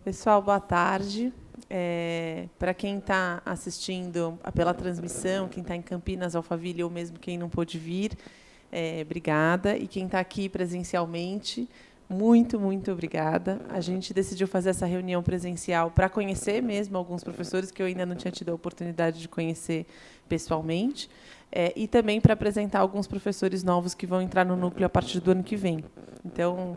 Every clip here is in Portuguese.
Pessoal, boa tarde. Para quem está assistindo pela transmissão, quem está em Campinas, Alphaville, ou mesmo quem não pôde vir, obrigada. E quem está aqui presencialmente, muito, muito obrigada. A gente decidiu fazer essa reunião presencial para conhecer mesmo alguns professores que eu ainda não tinha tido a oportunidade de conhecer pessoalmente, e também para apresentar alguns professores novos que vão entrar no núcleo a partir do ano que vem. Então,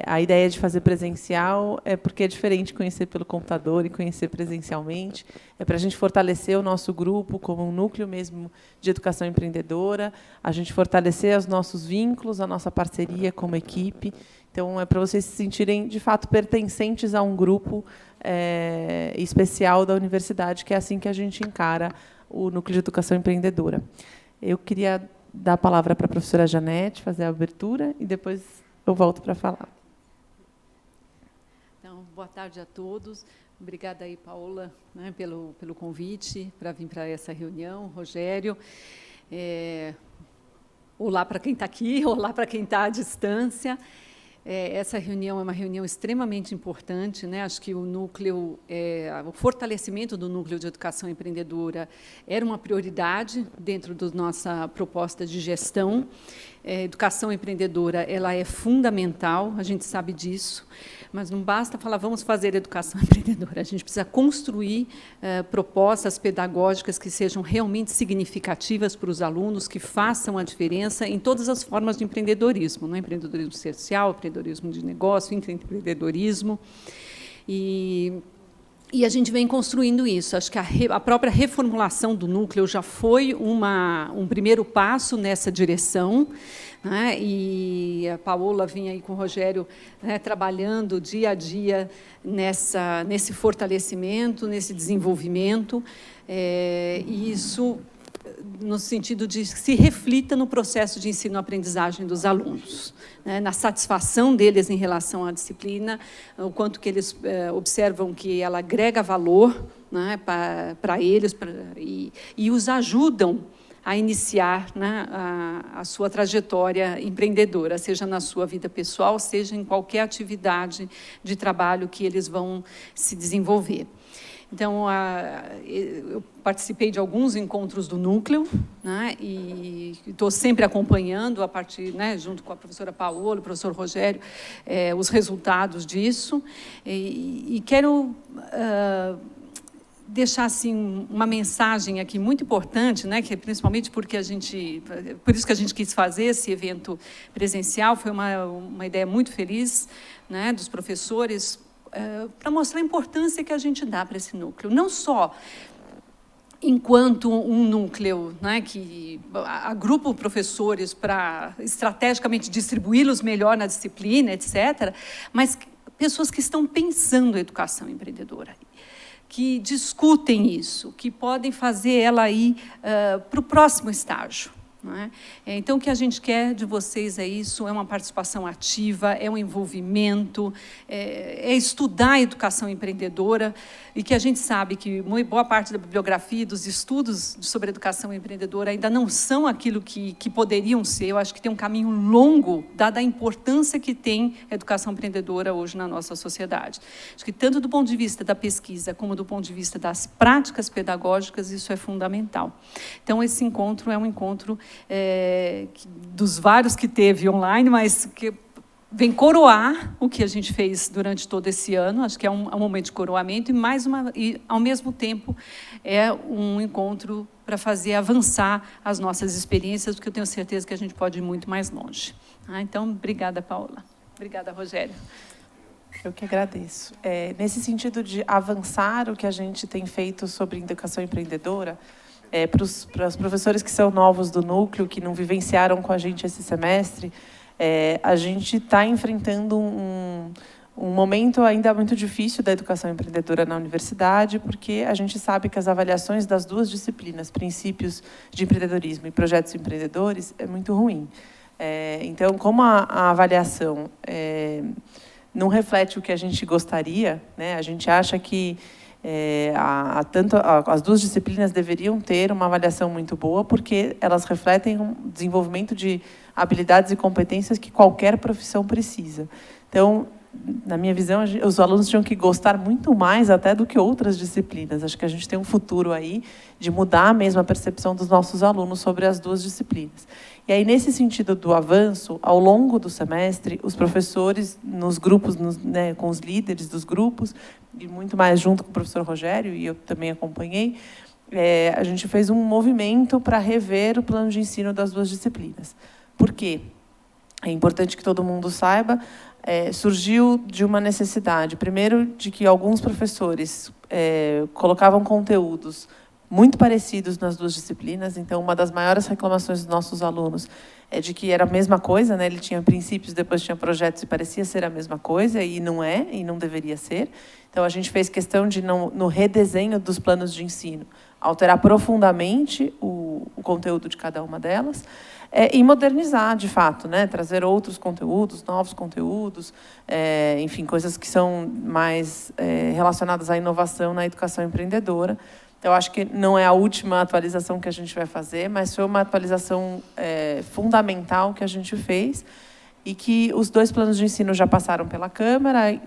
a ideia de fazer presencial é porque é diferente conhecer pelo computador e conhecer presencialmente. É para a gente fortalecer o nosso grupo como um núcleo mesmo de educação empreendedora, a gente fortalecer os nossos vínculos, a nossa parceria como equipe. Então, é para vocês se sentirem, de fato, pertencentes a um grupo especial da universidade, que é assim que a gente encara o Núcleo de Educação Empreendedora. Eu queria dar a palavra para a professora Janete, fazer a abertura, e depois eu volto para falar. Então, boa tarde a todos. Obrigada aí, Paola, né, pelo convite para vir para essa reunião. Rogério. Olá para quem está aqui, olá para quem está à distância. Essa reunião é uma reunião extremamente importante, né? Acho que o núcleo, o fortalecimento do núcleo de educação empreendedora era uma prioridade dentro da nossa proposta de gestão. Educação empreendedora, ela é fundamental, a gente sabe disso, mas não basta falar, vamos fazer educação empreendedora, a gente precisa construir propostas pedagógicas que sejam realmente significativas para os alunos, que façam a diferença em todas as formas de empreendedorismo, não é? Empreendedorismo social, empreendedorismo de negócio, empreendedorismo. E a gente vem construindo isso. Acho que a própria reformulação do núcleo já foi um primeiro passo nessa direção, né? E a Paola vinha aí com o Rogério, né, trabalhando dia a dia nesse fortalecimento, nesse desenvolvimento, e isso no sentido de que se reflita no processo de ensino-aprendizagem dos alunos, né, na satisfação deles em relação à disciplina, o quanto que eles observam que ela agrega valor, né, para eles, e os ajudam a iniciar, né, a sua trajetória empreendedora, seja na sua vida pessoal, seja em qualquer atividade de trabalho que eles vão se desenvolver. Então, eu participei de alguns encontros do núcleo, né, e estou sempre acompanhando, a partir, né, junto com a professora Paola, o professor Rogério, os resultados disso. E quero deixar assim uma mensagem aqui muito importante, né, que principalmente porque por isso que a gente quis fazer esse evento presencial, foi uma ideia muito feliz, né, dos professores, para mostrar a importância que a gente dá para esse núcleo, não só enquanto um núcleo, né, que agrupa professores para estrategicamente distribuí-los melhor na disciplina, etc., mas pessoas que estão pensando a educação empreendedora, que discutem isso, que podem fazer ela ir para o próximo estágio. Não é? Então, o que a gente quer de vocês é isso, é uma participação ativa, é um envolvimento, é estudar a educação empreendedora, e que a gente sabe que boa parte da bibliografia, dos estudos sobre educação empreendedora ainda não são aquilo que poderiam ser. Eu acho que tem um caminho longo, dada a importância que tem a educação empreendedora hoje na nossa sociedade. Acho que tanto do ponto de vista da pesquisa, como do ponto de vista das práticas pedagógicas, isso é fundamental. Então, esse encontro é um encontro dos vários que teve online, mas que vem coroar o que a gente fez durante todo esse ano. Acho que é um momento de coroamento e ao mesmo tempo, é um encontro para fazer avançar as nossas experiências, porque eu tenho certeza que a gente pode ir muito mais longe. Então, obrigada, Paola. Obrigada, Rogério. Eu que agradeço. Nesse sentido de avançar o que a gente tem feito sobre educação empreendedora, para os professores que são novos do núcleo, que não vivenciaram com a gente esse semestre, a gente está enfrentando um momento ainda muito difícil da educação empreendedora na universidade, porque a gente sabe que as avaliações das duas disciplinas, princípios de empreendedorismo e projetos empreendedores, é muito ruim. Então, como a avaliação não reflete o que a gente gostaria, né, a gente acha que as duas disciplinas deveriam ter uma avaliação muito boa, porque elas refletem um desenvolvimento de habilidades e competências que qualquer profissão precisa. Então, na minha visão, os alunos tinham que gostar muito mais até do que outras disciplinas. Acho que a gente tem um futuro aí de mudar mesmo a percepção dos nossos alunos sobre as duas disciplinas. E aí, nesse sentido do avanço, ao longo do semestre, os professores, nos grupos, né, com os líderes dos grupos, e muito mais junto com o professor Rogério, e eu também acompanhei, a gente fez um movimento para rever o plano de ensino das duas disciplinas. Por quê? É importante que todo mundo saiba, surgiu de uma necessidade, primeiro, de que alguns professores colocavam conteúdos muito parecidos nas duas disciplinas. Então, uma das maiores reclamações dos nossos alunos é de que era a mesma coisa, né? Ele tinha princípios, depois tinha projetos e parecia ser a mesma coisa, e não é, e não deveria ser. Então, a gente fez questão de, no redesenho dos planos de ensino, alterar profundamente o conteúdo de cada uma delas, e modernizar, de fato, né? Trazer outros conteúdos, novos conteúdos, enfim, coisas que são mais relacionadas à inovação na educação empreendedora. Então, eu acho que não é a última atualização que a gente vai fazer, mas foi uma atualização fundamental que a gente fez, e que os 2 planos de ensino já passaram pela Câmara,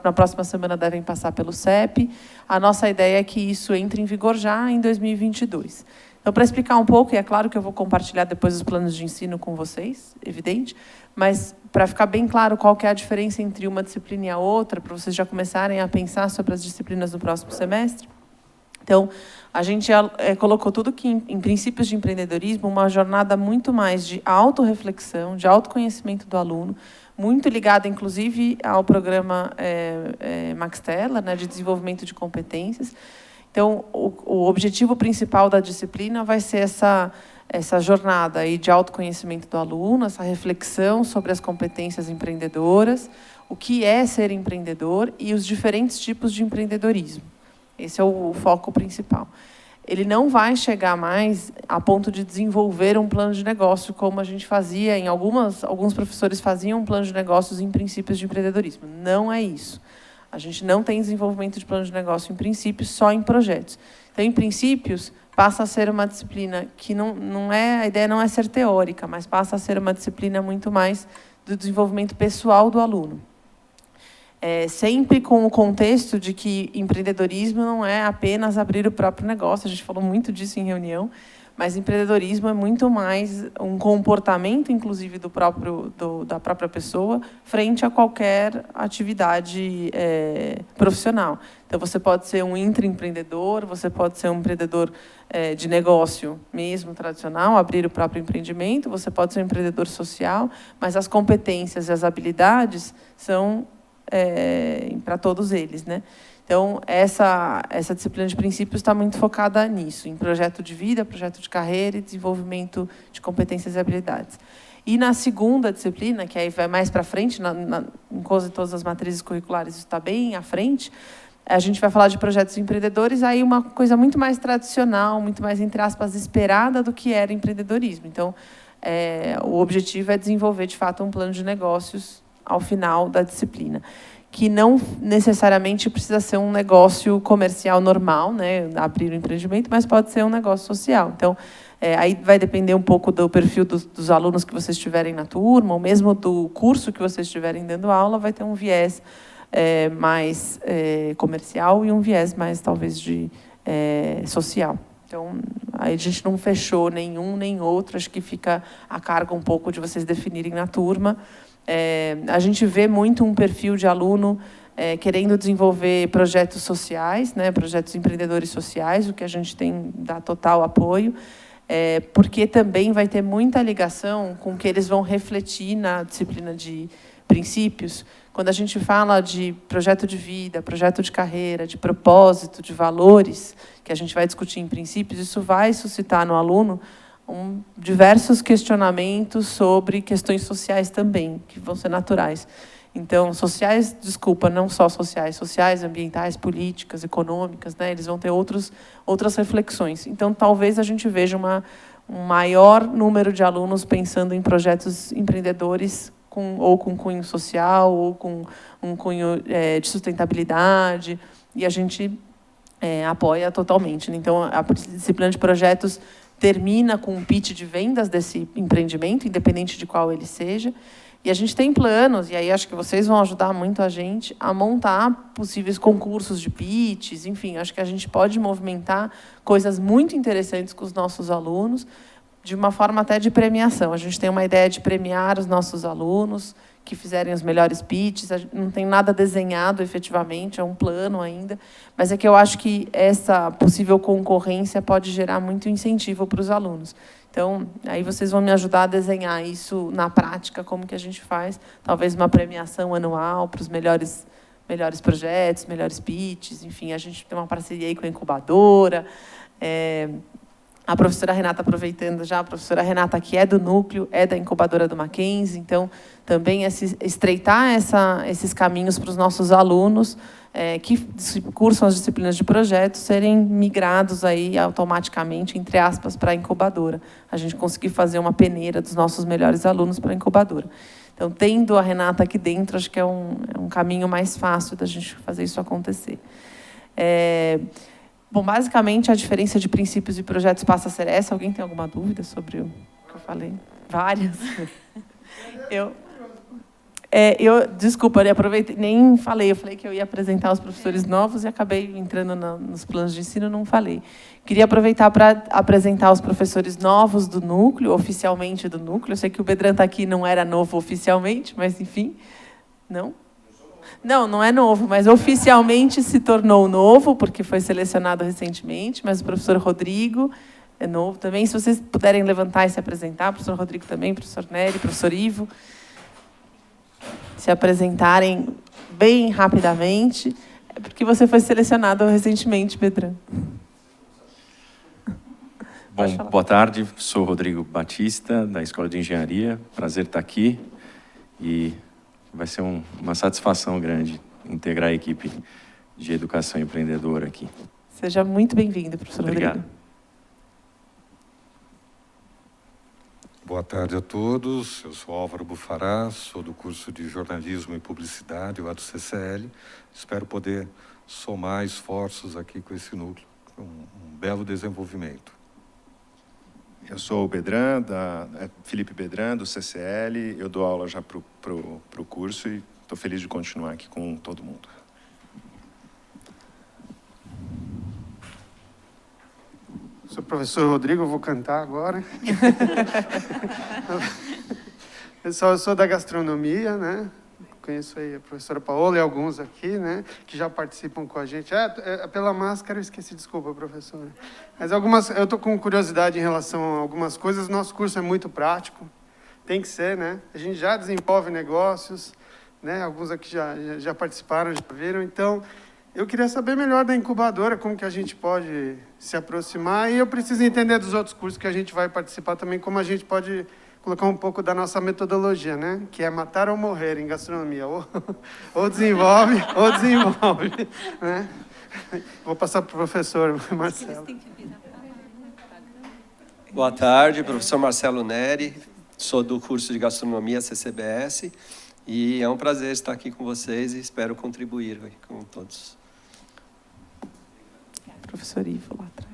na próxima semana devem passar pelo CEP. A nossa ideia é que isso entre em vigor já em 2022. Então, para explicar um pouco, e é claro que eu vou compartilhar depois os planos de ensino com vocês, evidente, mas para ficar bem claro qual que é a diferença entre uma disciplina e a outra, para vocês já começarem a pensar sobre as disciplinas do próximo semestre. Então, a gente colocou tudo que, em princípios de empreendedorismo, uma jornada muito mais de autorreflexão, de autoconhecimento do aluno, muito ligada, inclusive, ao programa Max Teller, né, de desenvolvimento de competências. Então, o objetivo principal da disciplina vai ser essa jornada aí de autoconhecimento do aluno, essa reflexão sobre as competências empreendedoras, o que é ser empreendedor e os diferentes tipos de empreendedorismo. Esse é o foco principal. Ele não vai chegar mais a ponto de desenvolver um plano de negócio, como a gente fazia em alguns professores faziam um plano de negócios em princípios de empreendedorismo. Não é isso. A gente não tem desenvolvimento de plano de negócio em princípios, só em projetos. Então, em princípios, passa a ser uma disciplina que a ideia não é ser teórica, mas passa a ser uma disciplina muito mais do desenvolvimento pessoal do aluno. Sempre com o contexto de que empreendedorismo não é apenas abrir o próprio negócio, a gente falou muito disso em reunião, mas empreendedorismo é muito mais um comportamento, inclusive, da própria pessoa, frente a qualquer atividade profissional. Então, você pode ser um intraempreendedor, você pode ser um empreendedor de negócio mesmo, tradicional, abrir o próprio empreendimento, você pode ser um empreendedor social, mas as competências e as habilidades são para todos eles, né? Então, essa disciplina de princípios está muito focada nisso, em projeto de vida, projeto de carreira e desenvolvimento de competências e habilidades. E na segunda disciplina, que aí vai mais para frente, em quase todas as matrizes curriculares, isso está bem à frente, a gente vai falar de projetos empreendedores, aí uma coisa muito mais tradicional, muito mais, entre aspas, esperada do que era empreendedorismo. Então, o objetivo é desenvolver, de fato, um plano de negócios ao final da disciplina, que não necessariamente precisa ser um negócio comercial normal, né, abrir um empreendimento, mas pode ser um negócio social. Então, aí vai depender um pouco do perfil dos alunos que vocês tiverem na turma, ou mesmo do curso que vocês estiverem dando aula, vai ter um viés mais comercial e um viés mais, talvez, de social. Então, aí a gente não fechou nenhum nem outro, acho que fica a cargo um pouco de vocês definirem na turma. A gente vê muito um perfil de aluno querendo desenvolver projetos sociais, né, projetos empreendedores sociais, o que a gente tem dá total apoio, porque também vai ter muita ligação com o que eles vão refletir na disciplina de princípios. Quando a gente fala de projeto de vida, projeto de carreira, de propósito, de valores, que a gente vai discutir em princípios, isso vai suscitar no aluno diversos questionamentos sobre questões sociais também, que vão ser naturais. Então, sociais, desculpa, não só sociais, ambientais, políticas, econômicas, né? Eles vão ter outras reflexões. Então, talvez a gente veja um maior número de alunos pensando em projetos empreendedores ou com cunho social, ou com um cunho de sustentabilidade, e a gente apoia totalmente. Então, a disciplina de projetos termina com um pitch de vendas desse empreendimento, independente de qual ele seja. E a gente tem planos, e aí acho que vocês vão ajudar muito a gente a montar possíveis concursos de pitches, enfim, acho que a gente pode movimentar coisas muito interessantes com os nossos alunos, de uma forma até de premiação. A gente tem uma ideia de premiar os nossos alunos que fizerem os melhores pitches. Não tem nada desenhado, efetivamente, é um plano ainda, mas é que eu acho que essa possível concorrência pode gerar muito incentivo para os alunos. Então, aí vocês vão me ajudar a desenhar isso na prática, como que a gente faz, talvez uma premiação anual para os melhores projetos, melhores pitches, enfim, a gente tem uma parceria aí com a incubadora. A professora Renata, aproveitando já, a professora Renata, que é do núcleo, é da incubadora do Mackenzie, então, também estreitar esses caminhos para os nossos alunos que cursam as disciplinas de projetos serem migrados aí automaticamente, entre aspas, para a incubadora. A gente conseguir fazer uma peneira dos nossos melhores alunos para a incubadora. Então, tendo a Renata aqui dentro, acho que é um caminho mais fácil da gente fazer isso acontecer. Bom, basicamente, a diferença de princípios e projetos passa a ser essa. Alguém tem alguma dúvida sobre o que eu falei? Várias. Desculpa, eu aproveitei, nem falei. Eu falei que eu ia apresentar os professores novos e acabei entrando nos planos de ensino, não falei. Queria aproveitar para apresentar os professores novos do núcleo, oficialmente do núcleo. Eu sei que o Bedran está aqui, não era novo oficialmente, mas, enfim, não? Não é novo, mas oficialmente se tornou novo, porque foi selecionado recentemente, mas o professor Rodrigo é novo também. Se vocês puderem levantar e se apresentar, o professor Rodrigo também, professor Nery, professor Ivo, se apresentarem bem rapidamente, é porque você foi selecionado recentemente, Bedran. Bom, boa tarde, sou Rodrigo Batista, da Escola de Engenharia. Prazer estar aqui e vai ser uma satisfação grande integrar a equipe de educação empreendedora aqui. Seja muito bem-vindo, professor Obrigado. Rodrigo. Boa tarde a todos, eu sou Álvaro Bufará, sou do curso de Jornalismo e Publicidade, lá do CCL. Espero poder somar esforços aqui com esse núcleo, um belo desenvolvimento. Eu sou o Bedran, Felipe Bedran, do CCL. Eu dou aula já para o curso e estou feliz de continuar aqui com todo mundo. Sou o professor Rodrigo, eu vou cantar agora. Eu sou da gastronomia, né? Conheço aí a professora Paola e alguns aqui, né, que já participam com a gente. Pela máscara eu esqueci, desculpa, professora. Mas eu estou com curiosidade em relação a algumas coisas. Nosso curso é muito prático, tem que ser, né? A gente já desenvolve negócios, né? Alguns aqui já participaram, já viram. Então, eu queria saber melhor da incubadora, como que a gente pode se aproximar. E eu preciso entender dos outros cursos que a gente vai participar também, como a gente pode colocar um pouco da nossa metodologia, né? Que é matar ou morrer em gastronomia. Ou desenvolve, ou desenvolve. Né? Vou passar para o professor Marcelo. Boa tarde, professor Marcelo Nery. Sou do curso de Gastronomia CCBS. E é um prazer estar aqui com vocês e espero contribuir com todos. Professor Ivo, lá atrás.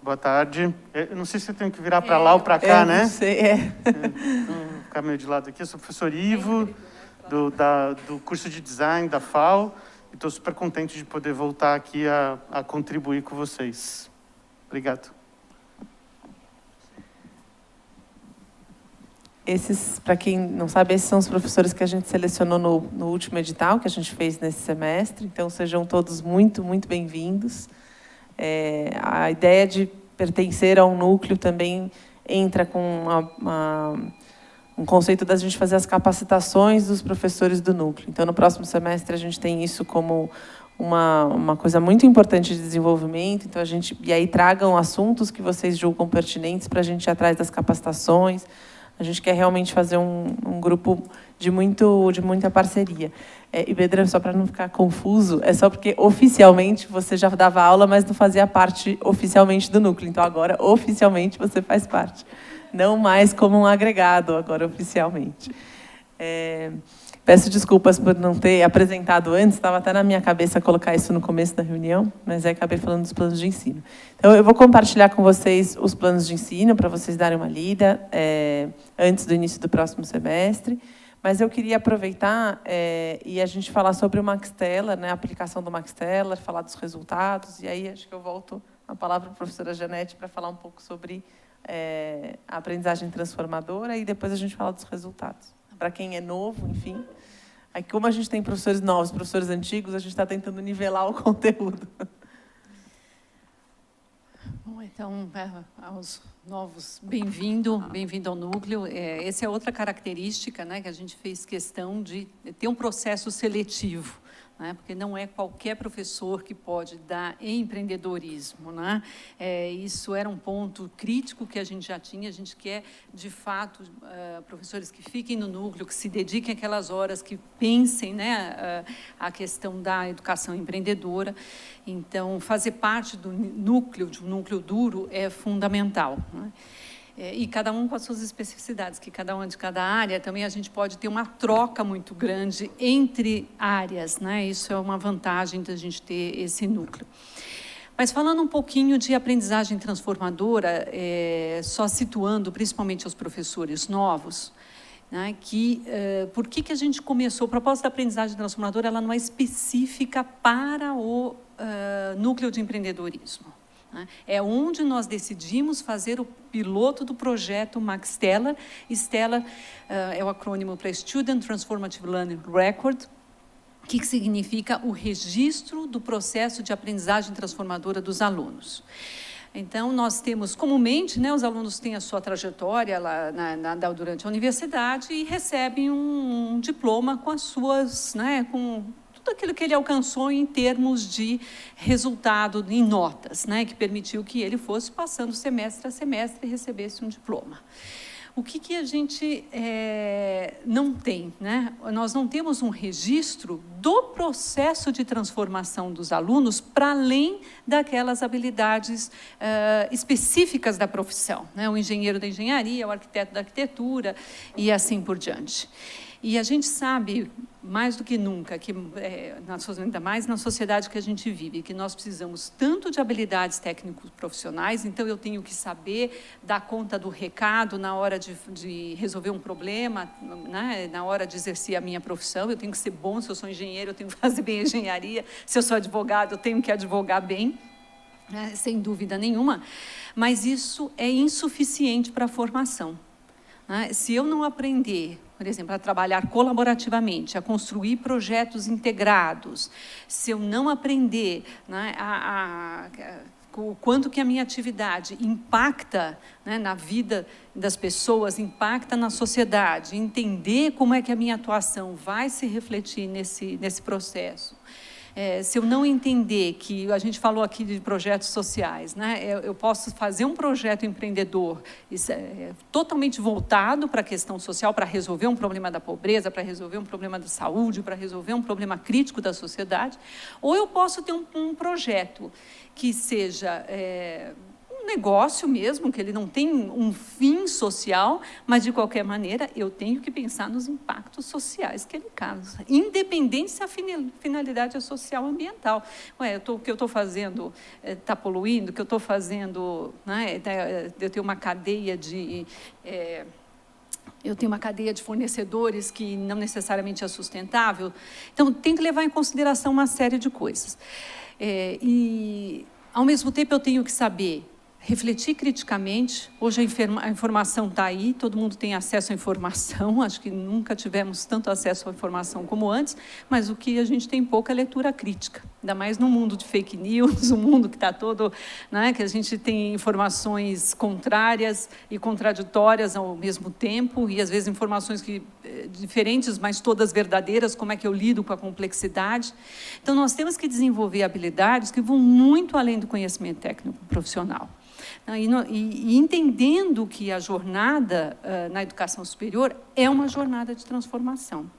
Boa tarde. Eu não sei se eu tenho que virar para lá ou para cá, né? Não sei, Vou ficar meio de lado aqui. Eu sou o professor Ivo, do curso de Design da FAO, e estou super contente de poder voltar aqui a contribuir com vocês. Obrigado. Para quem não sabe, esses são os professores que a gente selecionou no último edital que a gente fez nesse semestre. Então, sejam todos muito, muito bem-vindos. A ideia de pertencer a um núcleo também entra com um conceito da gente fazer as capacitações dos professores do núcleo. Então, no próximo semestre, a gente tem isso como uma coisa muito importante de desenvolvimento. Então, e aí tragam assuntos que vocês julgam pertinentes para a gente ir atrás das capacitações. A gente quer realmente fazer um grupo de muita parceria. E, Bedran, só para não ficar confuso, é só porque oficialmente você já dava aula, mas não fazia parte oficialmente do núcleo. Então, agora, oficialmente, você faz parte. Não mais como um agregado, agora, oficialmente. Peço desculpas por não ter apresentado antes, estava até na minha cabeça colocar isso no começo da reunião, mas aí acabei falando dos planos de ensino. Então, eu vou compartilhar com vocês os planos de ensino, para vocês darem uma lida, antes do início do próximo semestre. Mas eu queria aproveitar e a gente falar sobre o Max Teller, né, a aplicação do Max Teller, falar dos resultados, e aí acho que eu volto a palavra para a professora Janete para falar um pouco sobre a aprendizagem transformadora, e depois a gente fala dos resultados. Para quem é novo, enfim. Aí, como a gente tem professores novos, professores antigos, a gente está tentando nivelar o conteúdo. Bom, então, aos novos, bem-vindo ao núcleo. Essa é outra característica, né, que a gente fez questão de ter um processo seletivo, né, porque não é qualquer professor que pode dar empreendedorismo, né? Isso era um ponto crítico que a gente já tinha. A gente quer, de fato, professores que fiquem no núcleo, que se dediquem àquelas horas, que pensem, né, a questão da educação empreendedora. Então, fazer parte do núcleo, de um núcleo duro, é fundamental, né? E cada um com as suas especificidades, que cada um de cada área, também a gente pode ter uma troca muito grande entre áreas, né? Isso é uma vantagem da gente ter esse núcleo. Mas falando um pouquinho de aprendizagem transformadora, só situando principalmente os professores novos, né, por que a gente começou? O propósito da aprendizagem transformadora, ela não é específica para o núcleo de empreendedorismo. É onde nós decidimos fazer o piloto do projeto Max Teller. STELLAR é o acrônimo para Student Transformative Learning Record, que significa o registro do processo de aprendizagem transformadora dos alunos. Então, nós temos, comumente, né, os alunos têm a sua trajetória lá durante a universidade e recebem um diploma com as suas, né, com tudo aquilo que ele alcançou em termos de resultado, em notas, né, que permitiu que ele fosse passando semestre a semestre e recebesse um diploma. O que a gente não tem, né? Nós não temos um registro do processo de transformação dos alunos para além daquelas habilidades específicas da profissão, né? O engenheiro da engenharia, o arquiteto da arquitetura e assim por diante. E a gente sabe, mais do que nunca, que, ainda mais na sociedade que a gente vive, que nós precisamos tanto de habilidades técnico-profissionais, então eu tenho que saber dar conta do recado na hora de resolver um problema, né, na hora de exercer a minha profissão. Eu tenho que ser bom. Se eu sou engenheiro, eu tenho que fazer bem a engenharia. Se eu sou advogado, eu tenho que advogar bem, né, sem dúvida nenhuma. Mas isso é insuficiente para a formação. Se eu não aprender, por exemplo, a trabalhar colaborativamente, a construir projetos integrados, se eu não aprender, né, o quanto que a minha atividade impacta, né, na vida das pessoas, impacta na sociedade, entender como é que a minha atuação vai se refletir nesse processo. Se eu não entender que, a gente falou aqui de projetos sociais, né, eu posso fazer um projeto empreendedor totalmente voltado para a questão social, para resolver um problema da pobreza, para resolver um problema da saúde, para resolver um problema crítico da sociedade, ou eu posso ter um projeto que seja um negócio mesmo, que ele não tem um fim social, mas, de qualquer maneira, eu tenho que pensar nos impactos sociais que ele causa, independente se a finalidade é social ou ambiental. O que eu estou fazendo está poluindo, o que eu estou fazendo, né, eu tenho uma cadeia de... eu tenho uma cadeia de fornecedores que não necessariamente é sustentável. Então, tem que levar em consideração uma série de coisas. E, ao mesmo tempo, eu tenho que saber refletir criticamente. Hoje a informação está aí, todo mundo tem acesso à informação, acho que nunca tivemos tanto acesso à informação como antes, mas o que a gente tem pouca é leitura crítica, ainda mais no mundo de fake news, o mundo que está todo, né, que a gente tem informações contrárias e contraditórias ao mesmo tempo, e às vezes informações diferentes, mas todas verdadeiras. Como é que eu lido com a complexidade? Então, nós temos que desenvolver habilidades que vão muito além do conhecimento técnico profissional. E entendendo que a jornada na educação superior é uma jornada de transformação.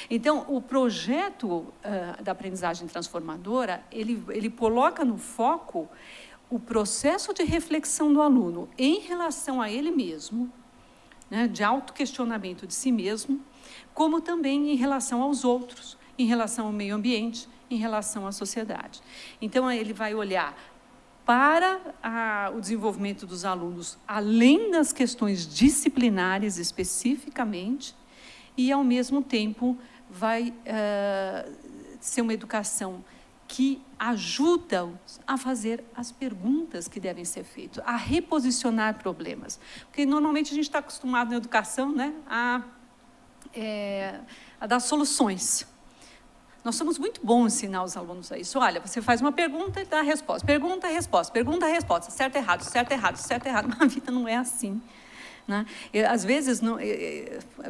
Então, o projeto da aprendizagem transformadora, ele coloca no foco o processo de reflexão do aluno em relação a ele mesmo, né, de autoquestionamento de si mesmo, como também em relação aos outros, em relação ao meio ambiente, em relação à sociedade. Então, ele vai olhar para o desenvolvimento dos alunos, além das questões disciplinares especificamente, e, ao mesmo tempo, vai ser uma educação que ajuda-os a fazer as perguntas que devem ser feitas, a reposicionar problemas. Porque, normalmente, a gente está acostumado na educação, né, a dar soluções. Nós somos muito bons em ensinar os alunos a isso. Olha, você faz uma pergunta e dá a resposta. Pergunta, resposta. Pergunta, resposta. Certo, errado, certo, errado, certo, errado. Mas a vida não é assim. Né? Às vezes,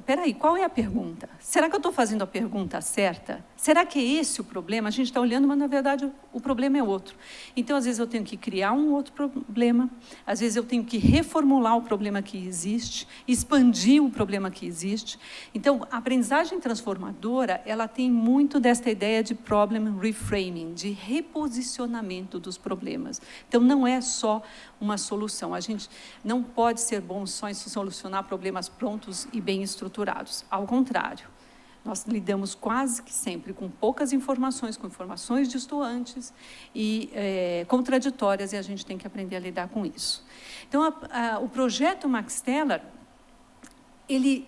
peraí, qual é a pergunta? Será que eu estou fazendo a pergunta certa? Será que é esse o problema? A gente está olhando, mas, na verdade, o problema é outro. Então, às vezes, eu tenho que criar um outro problema, às vezes, eu tenho que reformular o problema que existe, expandir o problema que existe. Então, a aprendizagem transformadora, ela tem muito desta ideia de problem reframing, de reposicionamento dos problemas. Então, não é só uma solução. A gente não pode ser bom só em solucionar problemas prontos e bem estruturados. Ao contrário, nós lidamos quase que sempre com poucas informações, com informações distoantes e contraditórias, e a gente tem que aprender a lidar com isso. Então, o projeto Max Teller, ele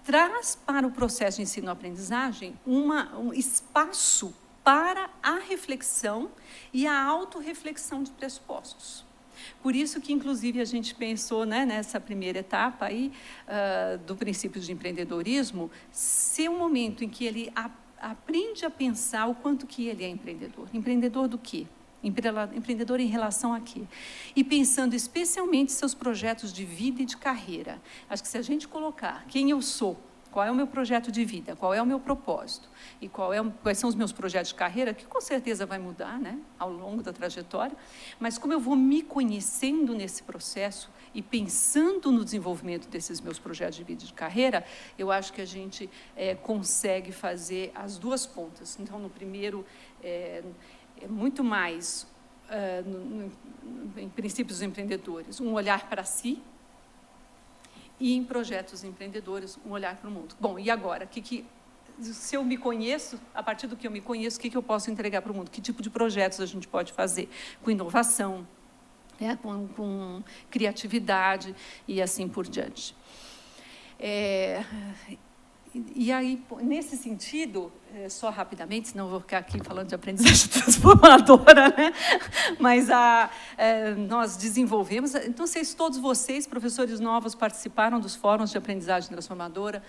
traz para o processo de ensino-aprendizagem um espaço para a reflexão e a autorreflexão de pressupostos. Por isso que, inclusive, a gente pensou, né, nessa primeira etapa aí, do princípio de empreendedorismo, ser um momento em que ele aprende a pensar o quanto que ele é empreendedor. Empreendedor do quê? Empreendedor em relação a quê? E pensando especialmente seus projetos de vida e de carreira. Acho que se a gente colocar quem eu sou, qual é o meu projeto de vida, qual é o meu propósito e quais são os meus projetos de carreira, que com certeza vai mudar, né, ao longo da trajetória, mas como eu vou me conhecendo nesse processo e pensando no desenvolvimento desses meus projetos de vida e de carreira, eu acho que a gente consegue fazer as duas pontas. Então, no primeiro, é muito mais, em princípios dos empreendedores, um olhar para si, e em projetos empreendedores, um olhar para o mundo. Bom, e agora? Se eu me conheço, a partir do que eu me conheço, o que eu posso entregar para o mundo? Que tipo de projetos a gente pode fazer? Com inovação, com criatividade e assim por diante. E aí, nesse sentido, só rapidamente, senão eu vou ficar aqui falando de aprendizagem transformadora, né? Mas nós desenvolvemos, não sei se todos vocês, professores novos, participaram dos fóruns de aprendizagem transformadora,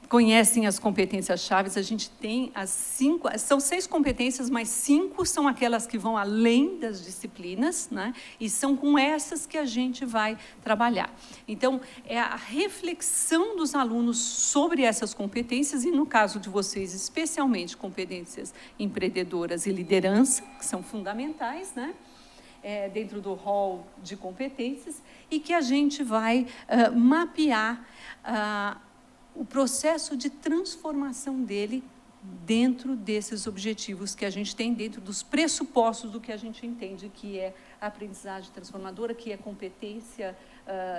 conhecem as competências-chave. A gente tem as 5, são 6 competências, mas 5 são aquelas que vão além das disciplinas, né? E são com essas que a gente vai trabalhar. Então, é a reflexão dos alunos sobre essas competências, e no caso de vocês, especialmente competências empreendedoras e liderança, que são fundamentais, né? Dentro do rol de competências, e que a gente vai mapear o processo de transformação dele dentro desses objetivos que a gente tem, dentro dos pressupostos do que a gente entende que é a aprendizagem transformadora, que é competência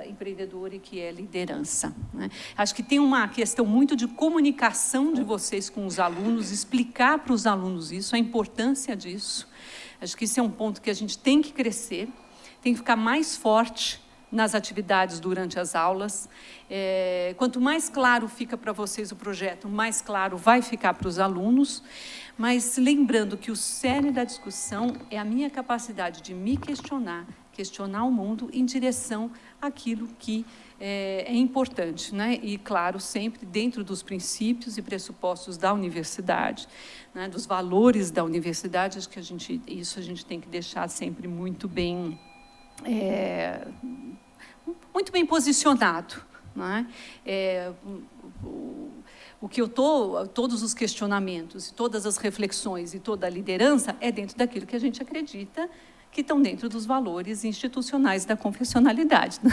empreendedora e que é liderança, né? Acho que tem uma questão muito de comunicação de vocês com os alunos, explicar para os alunos isso, a importância disso. Acho que esse é um ponto que a gente tem que crescer, tem que ficar mais forte nas atividades durante as aulas. Quanto mais claro fica para vocês o projeto, mais claro vai ficar para os alunos, mas lembrando que o cerne da discussão é a minha capacidade de me questionar o mundo em direção àquilo que é importante, né? E, claro, sempre dentro dos princípios e pressupostos da universidade, né? Dos valores da universidade. Acho que isso a gente tem que deixar sempre muito bem posicionado, né? Todos os questionamentos, todas as reflexões e toda a liderança é dentro daquilo que a gente acredita, que estão dentro dos valores institucionais da confessionalidade, né?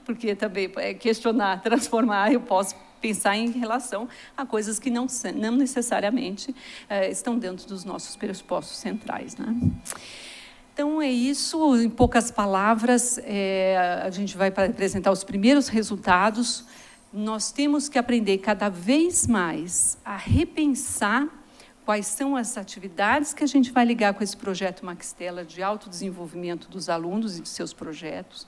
Porque também questionar, transformar, eu posso pensar em relação a coisas que não necessariamente estão dentro dos nossos pressupostos centrais, né? Então, é isso. Em poucas palavras, a gente vai apresentar os primeiros resultados nós temos que aprender cada vez mais a repensar quais são as atividades que a gente vai ligar com esse projeto Maxtella de autodesenvolvimento dos alunos e de seus projetos.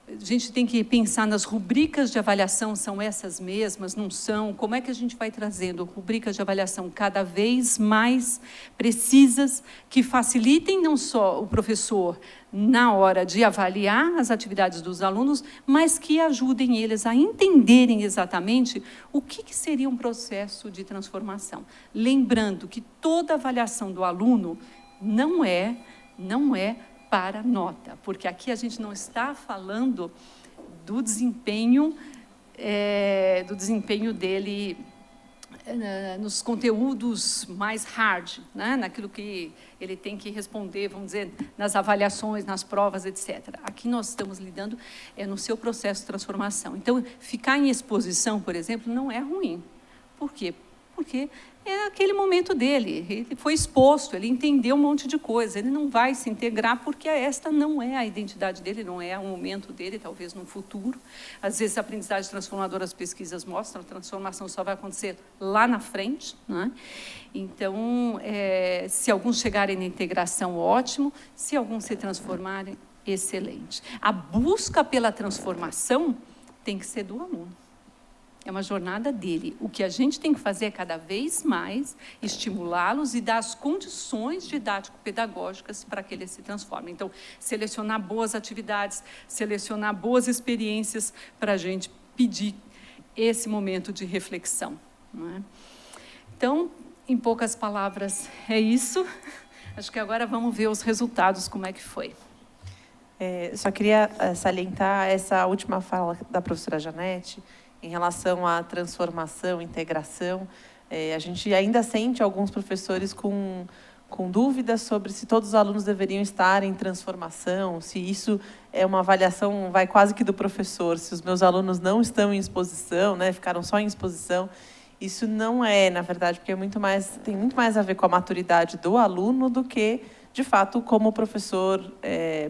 A gente tem que pensar nas rubricas de avaliação, são essas mesmas, não são? Como é que a gente vai trazendo rubricas de avaliação cada vez mais precisas, que facilitem não só o professor na hora de avaliar as atividades dos alunos, mas que ajudem eles a entenderem exatamente o que seria um processo de transformação. Lembrando que toda avaliação do aluno não é para nota, porque aqui a gente não está falando do desempenho dele nos conteúdos mais hard, né? Naquilo que ele tem que responder, vamos dizer, nas avaliações, nas provas, etc. Aqui nós estamos lidando no seu processo de transformação. Então, ficar em exposição, por exemplo, não é ruim. Por quê? Porque é aquele momento dele, ele foi exposto, ele entendeu um monte de coisa, ele não vai se integrar porque esta não é a identidade dele, não é o momento dele, talvez no futuro. Às vezes, a aprendizagem transformadora, as pesquisas mostram, a transformação só vai acontecer lá na frente, né? Então, se alguns chegarem na integração, ótimo, se alguns se transformarem, excelente. A busca pela transformação tem que ser do aluno. É uma jornada dele. O que a gente tem que fazer é, cada vez mais, estimulá-los e dar as condições didático-pedagógicas para que eles se transformem. Então, selecionar boas atividades, selecionar boas experiências para a gente pedir esse momento de reflexão, não é? Então, em poucas palavras, é isso. Acho que agora vamos ver os resultados, como é que foi. Só queria salientar essa última fala da professora Janete, em relação à transformação, integração. A gente ainda sente alguns professores com dúvidas sobre se todos os alunos deveriam estar em transformação, se isso é uma avaliação, vai quase que do professor, se os meus alunos não estão em exposição, né, ficaram só em exposição. Isso não é, na verdade, porque tem muito mais a ver com a maturidade do aluno do que, de fato, como o professor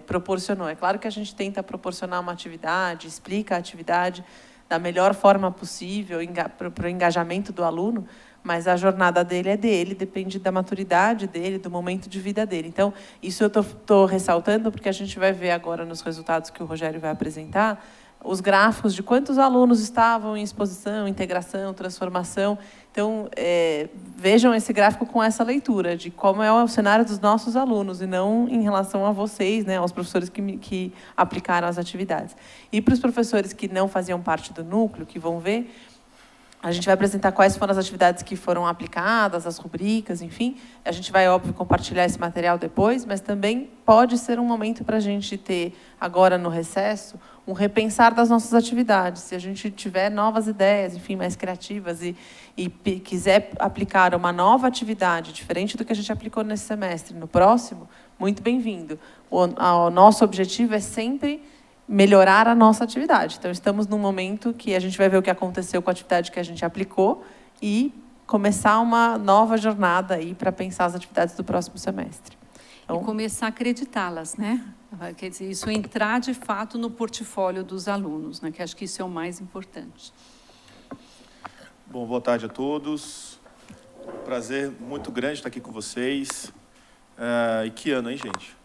proporcionou. É claro que a gente tenta proporcionar uma atividade, explica a atividade da melhor forma possível para o engajamento do aluno, mas a jornada dele depende da maturidade dele, do momento de vida dele. Então, isso eu estou ressaltando, porque a gente vai ver agora nos resultados que o Rogério vai apresentar, os gráficos de quantos alunos estavam em exposição, integração, transformação. Então, vejam esse gráfico com essa leitura, de como é o cenário dos nossos alunos, e não em relação a vocês, né, aos professores que aplicaram as atividades. E para os professores que não faziam parte do núcleo, que vão ver, a gente vai apresentar quais foram as atividades que foram aplicadas, as rubricas, enfim. A gente vai, óbvio, compartilhar esse material depois, mas também pode ser um momento para a gente ter, agora no recesso, um repensar das nossas atividades. Se a gente tiver novas ideias, enfim, mais criativas, e quiser aplicar uma nova atividade, diferente do que a gente aplicou nesse semestre, no próximo, muito bem-vindo. O nosso objetivo é sempre melhorar a nossa atividade. Então, estamos num momento que a gente vai ver o que aconteceu com a atividade que a gente aplicou e começar uma nova jornada aí para pensar as atividades do próximo semestre. Então, e começar a acreditá-las, né? Quer dizer, isso entrar, de fato, no portfólio dos alunos, né? Que acho que isso é o mais importante. Bom, boa tarde a todos. Prazer muito grande estar aqui com vocês. E que ano, hein, gente?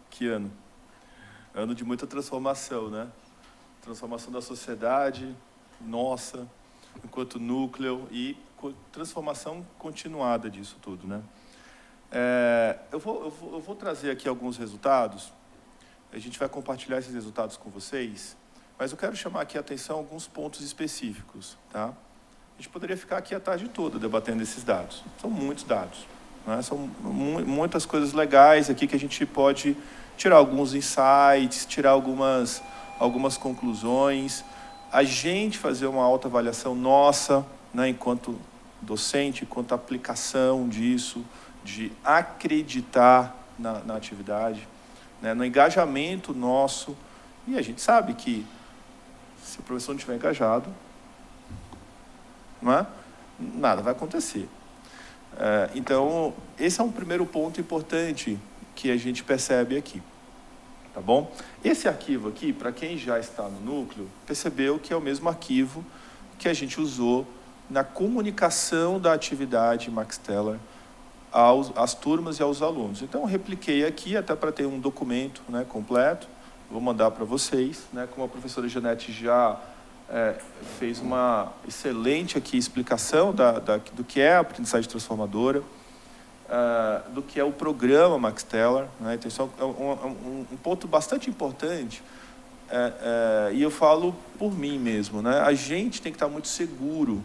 Que ano? Ano de muita transformação, né? Transformação da sociedade, nossa, enquanto núcleo, e transformação continuada disso tudo, né? Eu vou trazer aqui alguns resultados, a gente vai compartilhar esses resultados com vocês, mas eu quero chamar aqui a atenção a alguns pontos específicos, tá? A gente poderia ficar aqui a tarde toda debatendo esses dados, são muitos dados, né? São muitas coisas legais aqui que a gente pode tirar alguns insights, tirar algumas conclusões, a gente fazer uma autoavaliação nossa, né, enquanto docente, enquanto aplicação disso, de acreditar na atividade, né, no engajamento nosso. E a gente sabe que, se o professor não estiver engajado, não é? Nada vai acontecer. Então, esse é um primeiro ponto importante que a gente percebe aqui. tá bom? Esse arquivo aqui, para quem já está no núcleo, percebeu que é o mesmo arquivo que a gente usou na comunicação da atividade Max Teller às turmas e aos alunos. Então, eu repliquei aqui, até para ter um documento, né, completo, vou mandar para vocês, né, como a professora Janete já fez uma excelente aqui explicação do que é a aprendizagem transformadora, do que é o programa Max Teller, né? Então, isso é um ponto bastante importante, e eu falo por mim mesmo, né? A gente tem que estar muito seguro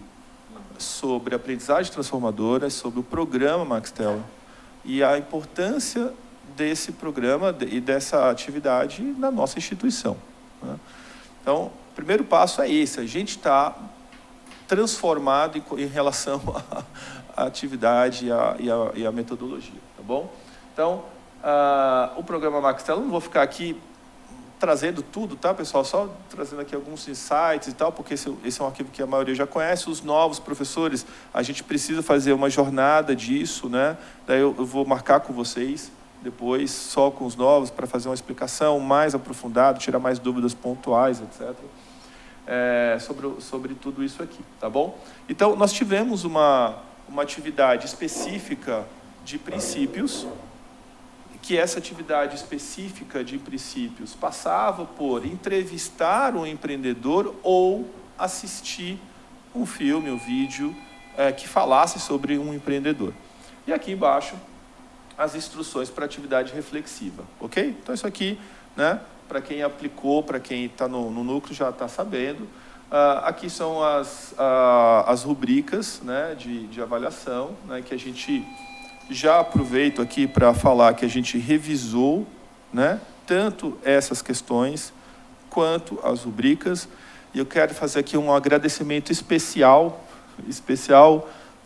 sobre a aprendizagem transformadora, sobre o programa Max Teller e a importância desse programa e dessa atividade na nossa instituição, né? Então, o primeiro passo é esse, a gente está transformado em relação à atividade e à metodologia, tá bom? Então, o programa Max Teller, não vou ficar aqui trazendo tudo, tá, pessoal? Só trazendo aqui alguns insights e tal, porque esse é um arquivo que a maioria já conhece. Os novos professores, a gente precisa fazer uma jornada disso, né? Daí eu vou marcar com vocês depois, só com os novos, para fazer uma explicação mais aprofundada, tirar mais dúvidas pontuais, etc. Sobre tudo isso aqui, tá bom? Então, nós tivemos uma atividade específica de princípios, que essa atividade específica de princípios passava por entrevistar um empreendedor ou assistir um filme, um vídeo que falasse sobre um empreendedor. E aqui embaixo, as instruções para atividade reflexiva, ok? Então, isso aqui, né, para quem aplicou, para quem está no núcleo já está sabendo. Aqui são as rubricas, né, de avaliação, né, que a gente já aproveito aqui para falar que a gente revisou, né, tanto essas questões quanto as rubricas. E eu quero fazer aqui um agradecimento especial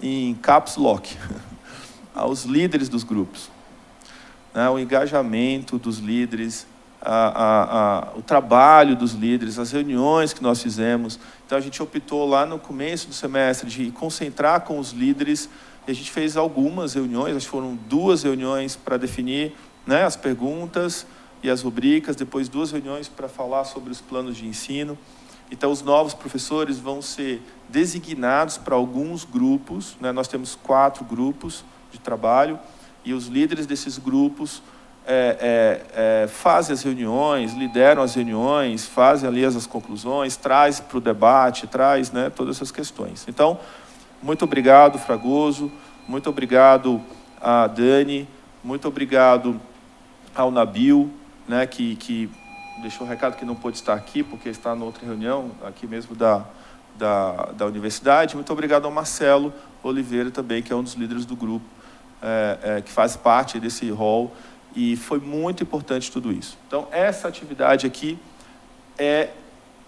em caps lock, aos líderes dos grupos, né, o engajamento dos líderes, o trabalho dos líderes, as reuniões que nós fizemos. Então, a gente optou lá no começo do semestre de concentrar com os líderes, e a gente fez algumas reuniões, acho que foram 2 reuniões para definir, né, as perguntas e as rubricas, depois 2 reuniões para falar sobre os planos de ensino. Então, os novos professores vão ser designados para alguns grupos, né? Nós temos 4 grupos de trabalho, e os líderes desses grupos fazem as reuniões, lideram as reuniões, fazem ali as conclusões, traz para o debate, traz, né, todas essas questões. Então, muito obrigado, Fragoso, muito obrigado a Dani, muito obrigado ao Nabil, né, que deixou o recado que não pôde estar aqui, porque está em outra reunião, aqui mesmo da universidade. Muito obrigado ao Marcelo Oliveira também, que é um dos líderes do grupo, que faz parte desse hall, e foi muito importante tudo isso. Então, essa atividade aqui é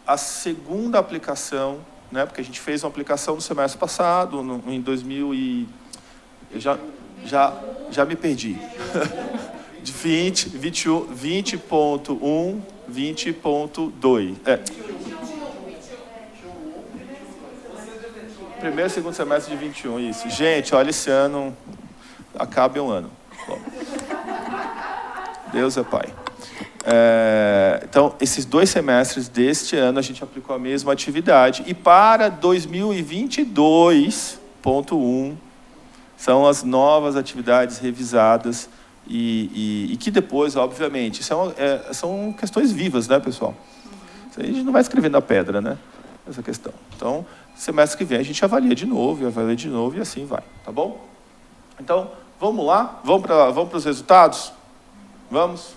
a segunda aplicação, né, porque a gente fez uma aplicação no semestre passado, em 2000 e... Eu já me perdi. De 20.1, 20.2. Primeiro e segundo semestre de 21, isso. Gente, olha, esse ano acaba um ano. Bom. Deus é Pai. Então, esses 2 semestres deste ano, a gente aplicou a mesma atividade. E para 2022.1, são as novas atividades revisadas e que depois, obviamente, são questões vivas, né, pessoal? A gente não vai escrever na pedra, né, essa questão. Então, semestre que vem a gente avalia de novo, e assim vai, tá bom? Então, vamos lá? Vamos para os resultados? Vamos?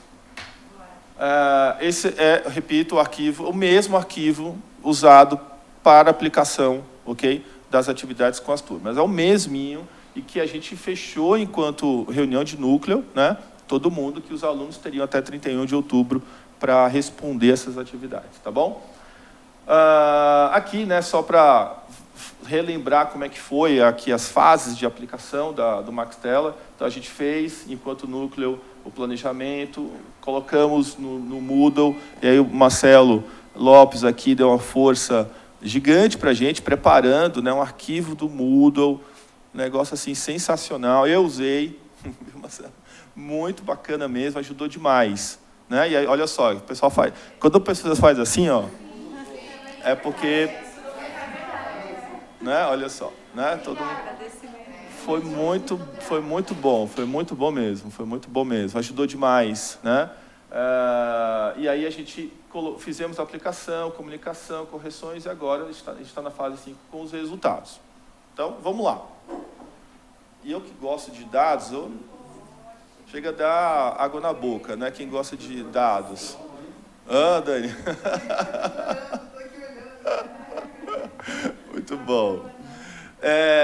Esse repito, o mesmo arquivo usado para aplicação, ok, das atividades com as turmas. É o mesminho, e que a gente fechou enquanto reunião de núcleo, né, todo mundo, que os alunos teriam até 31 de outubro para responder essas atividades, tá bom? Aqui, né, só para relembrar como é que foi aqui as fases de aplicação do Max Teller. Então, a gente fez, enquanto núcleo, o planejamento, colocamos no Moodle, e aí o Marcelo Lopes aqui deu uma força gigante para a gente, preparando, né, um arquivo do Moodle, um negócio assim sensacional. Eu usei, muito bacana mesmo, ajudou demais, né? E aí, olha só, o pessoal faz... Quando a pessoa faz assim, ó, é porque... Né? Olha só, né? Todo mundo... Foi muito bom mesmo, ajudou demais, né? E aí a gente fizemos a aplicação, comunicação, correções, e agora a gente está na fase 5 com os resultados. Então, vamos lá. E eu que gosto de dados, chega a dar água na boca, né? Quem gosta de dados. Dani. Muito bom.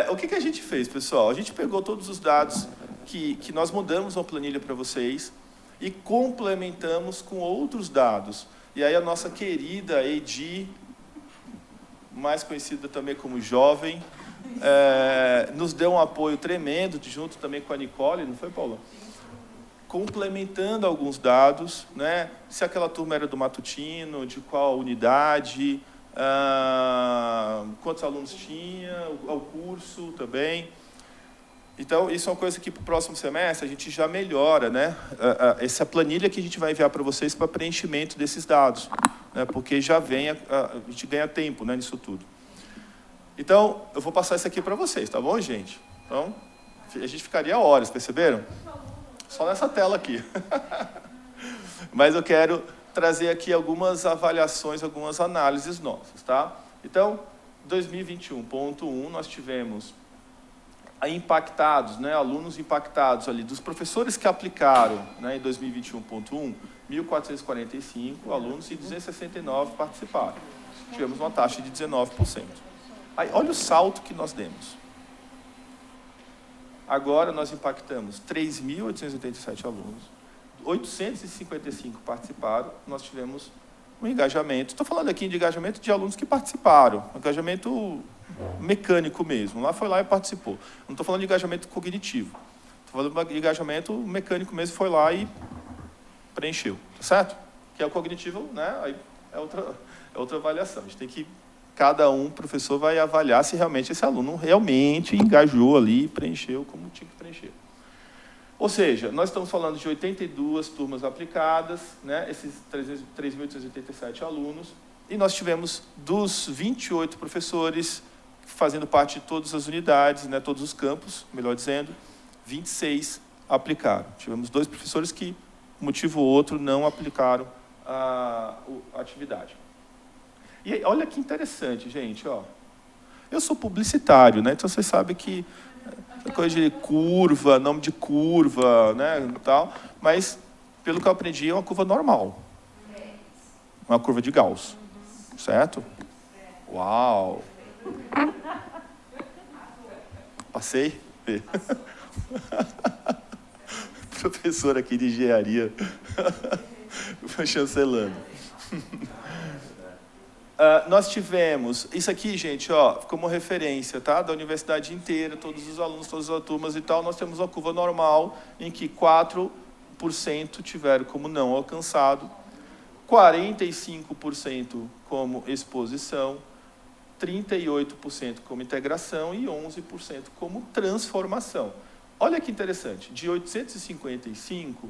O que a gente fez, pessoal? A gente pegou todos os dados que nós mandamos uma planilha para vocês e complementamos com outros dados. E aí a nossa querida Edi, mais conhecida também como Jovem, nos deu um apoio tremendo, junto também com a Nicole, não foi, Paula? Complementando alguns dados, né? Se aquela turma era do matutino, de qual unidade, quantos alunos tinha, o curso também. Então, isso é uma coisa que para o próximo semestre a gente já melhora, né? Essa planilha que a gente vai enviar para vocês para preenchimento desses dados, né? Porque já vem, a gente ganha tempo, né, nisso tudo. Então, eu vou passar isso aqui para vocês, tá bom, gente? Então, a gente ficaria horas, perceberam? Só nessa tela aqui. Mas eu quero trazer aqui algumas avaliações, algumas análises nossas, tá? Então, 2021.1, nós tivemos impactados, né, alunos impactados ali, dos professores que aplicaram, né, em 2021.1, 1.445 alunos e 269 participaram. Tivemos uma taxa de 19%. Aí, olha o salto que nós demos. Agora nós impactamos 3.887 alunos, 855 participaram, nós tivemos um engajamento. Estou falando aqui de engajamento de alunos que participaram, engajamento mecânico mesmo. Lá foi lá e participou. Não estou falando de engajamento cognitivo. Estou falando de engajamento mecânico mesmo, foi lá e preencheu, tá certo? Que é o cognitivo, né? Aí é outra avaliação. A gente tem que, cada professor vai avaliar se realmente esse aluno realmente engajou ali, preencheu como tinha que preencher. Ou seja, nós estamos falando de 82 turmas aplicadas, né? Esses 3.887 alunos, e nós tivemos dos 28 professores fazendo parte de todas as unidades, né, todos os campos, melhor dizendo, 26 aplicaram. Tivemos 2 professores que, por motivo ou outro, não aplicaram a atividade. E olha que interessante, gente, ó. Eu sou publicitário, né? Então vocês sabem que coisa de curva, nome de curva, né, tal, mas pelo que eu aprendi é uma curva normal. Uma curva de Gauss. Certo? Uau! Passei? Professor aqui de engenharia. Chancelando. Nós tivemos, isso aqui, gente, ó, como referência, tá? Da universidade inteira, todos os alunos, todas as turmas e tal, nós temos uma curva normal em que 4% tiveram como não alcançado, 45% como exposição, 38% como integração e 11% como transformação. Olha que interessante, de 855,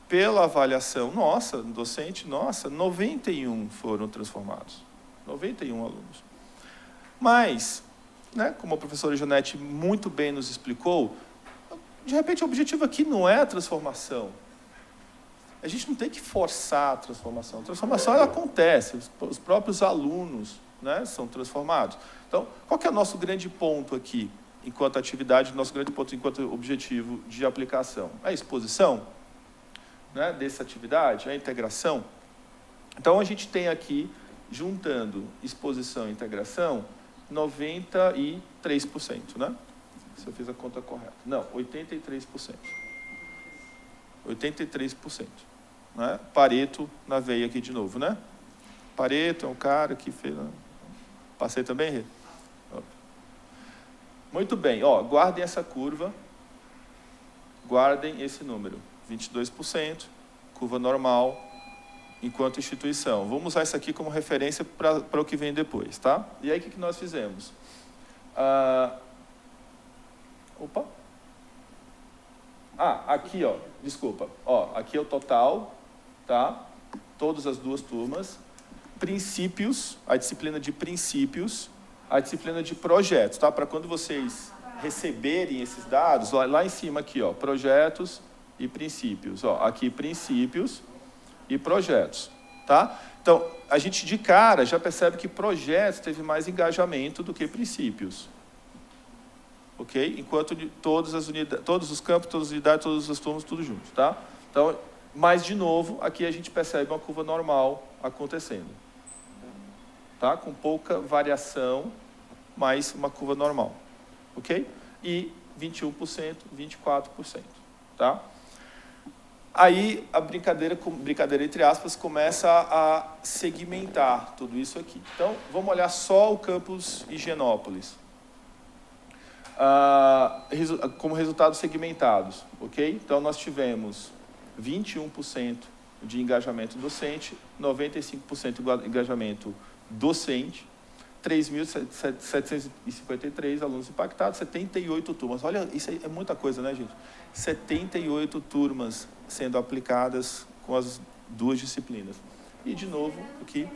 pela avaliação nossa, docente nossa, 91 foram transformados. 91 alunos. Mas, né, como a professora Janete muito bem nos explicou, de repente o objetivo aqui não é a transformação. A gente não tem que forçar a transformação. A transformação ela acontece, os próprios alunos, né, são transformados. Então, qual que é o nosso grande ponto aqui, enquanto atividade, nosso grande ponto enquanto objetivo de aplicação? A exposição, né, dessa atividade, a integração. Então, a gente tem aqui, juntando exposição e integração, 93%, né? Se eu fiz a conta correta. Não, 83%. 83%. Né? Pareto na veia aqui de novo, né? Pareto é um cara que fez... Passei também, Rê? Muito bem, ó, guardem essa curva, guardem esse número, 22%, curva normal, enquanto instituição. Vamos usar isso aqui como referência para o que vem depois, tá? E aí, o que nós fizemos? Aqui, ó, desculpa, ó, aqui é o total, tá? Todas as 2 turmas. Princípios, a disciplina de princípios, a disciplina de projetos, tá? Para quando vocês receberem esses dados, lá em cima aqui, ó, projetos e princípios. Ó, aqui, princípios e projetos, tá? Então, a gente de cara já percebe que projetos teve mais engajamento do que princípios. Ok? Enquanto todas as unidades, todos os campos, todas as unidades, todas as turmas, tudo junto, tá? Então, mas, de novo, aqui a gente percebe uma curva normal acontecendo. Tá? Com pouca variação, mas uma curva normal. Ok? E 21%, 24%. Tá? Aí a brincadeira entre aspas, começa a segmentar tudo isso aqui. Então, vamos olhar só o campus Higienópolis. Como resultados segmentados. Ok? Então, nós tivemos 21% de engajamento docente, 95% de engajamento docente, 3.753 alunos impactados, 78 turmas. Olha, isso aí é muita coisa, né, gente? 78 turmas sendo aplicadas com as 2 disciplinas. E, de novo, aqui,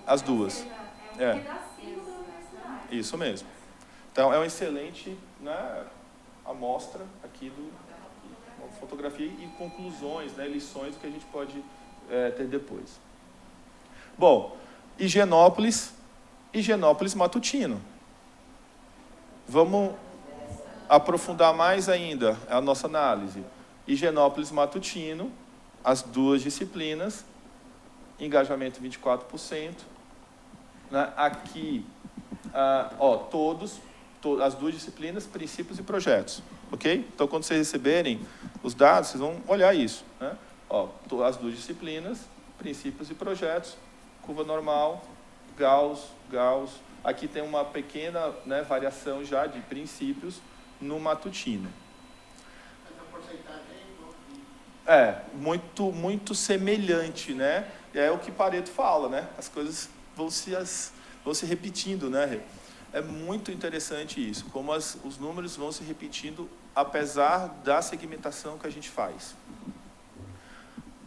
as 2. Isso mesmo. Então, é uma excelente, né, amostra aqui uma fotografia e conclusões, né, lições que a gente pode ter depois. Bom, Higienópolis matutino. Vamos aprofundar mais ainda a nossa análise. Higienópolis matutino, as 2 disciplinas, engajamento 24%. Né? Aqui, as 2 disciplinas, princípios e projetos. Ok? Então, quando vocês receberem os dados, vocês vão olhar isso. Né? As 2 disciplinas, princípios e projetos, curva normal, Gauss. Aqui tem uma pequena, né, variação já de princípios no matutino. Muito semelhante, né? É o que Pareto fala, né? As coisas vão se repetindo, né? É muito interessante isso, como os números vão se repetindo apesar da segmentação que a gente faz.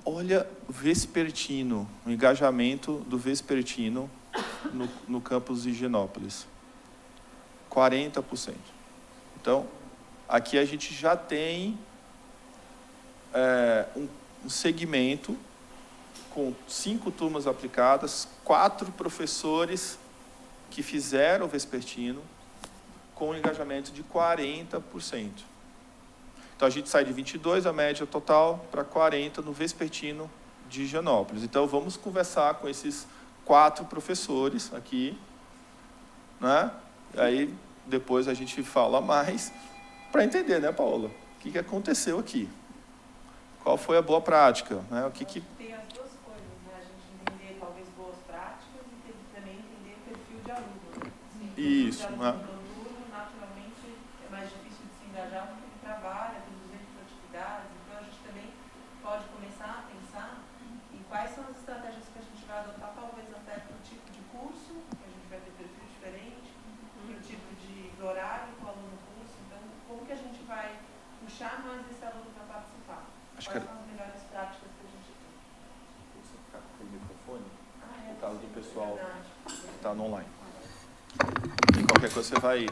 Olha o vespertino, o engajamento do vespertino no campus de Higienópolis. 40%. Então, aqui a gente já tem um segmento com 5 turmas aplicadas, 4 professores que fizeram o vespertino com um engajamento de 40%. Então, a gente sai de 22, a média total, para 40 no vespertino de Higienópolis. Então, vamos conversar com esses 4 professores aqui, né? Aí, depois a gente fala mais, para entender, né, Paola? O que aconteceu aqui? Qual foi a boa prática? Né? O que Tem as 2 coisas, né? A gente entender, talvez, boas práticas e também entender o perfil de aluno. Sim, isso, o né? naturalmente, é mais difícil de se engajar porque ele trabalha, tem 200 atividades, então a gente também pode começar a pensar em quais são as estratégias que a gente vai adotar, talvez até para o tipo de curso, que a gente vai ter perfil diferente, para o tipo de horário que o aluno curso, então como que a gente vai puxar mais esse aluno para participar? Quais são as melhores práticas que a gente tem? Você ficar com o microfone? No caso do pessoal que está no online. E qualquer coisa você vai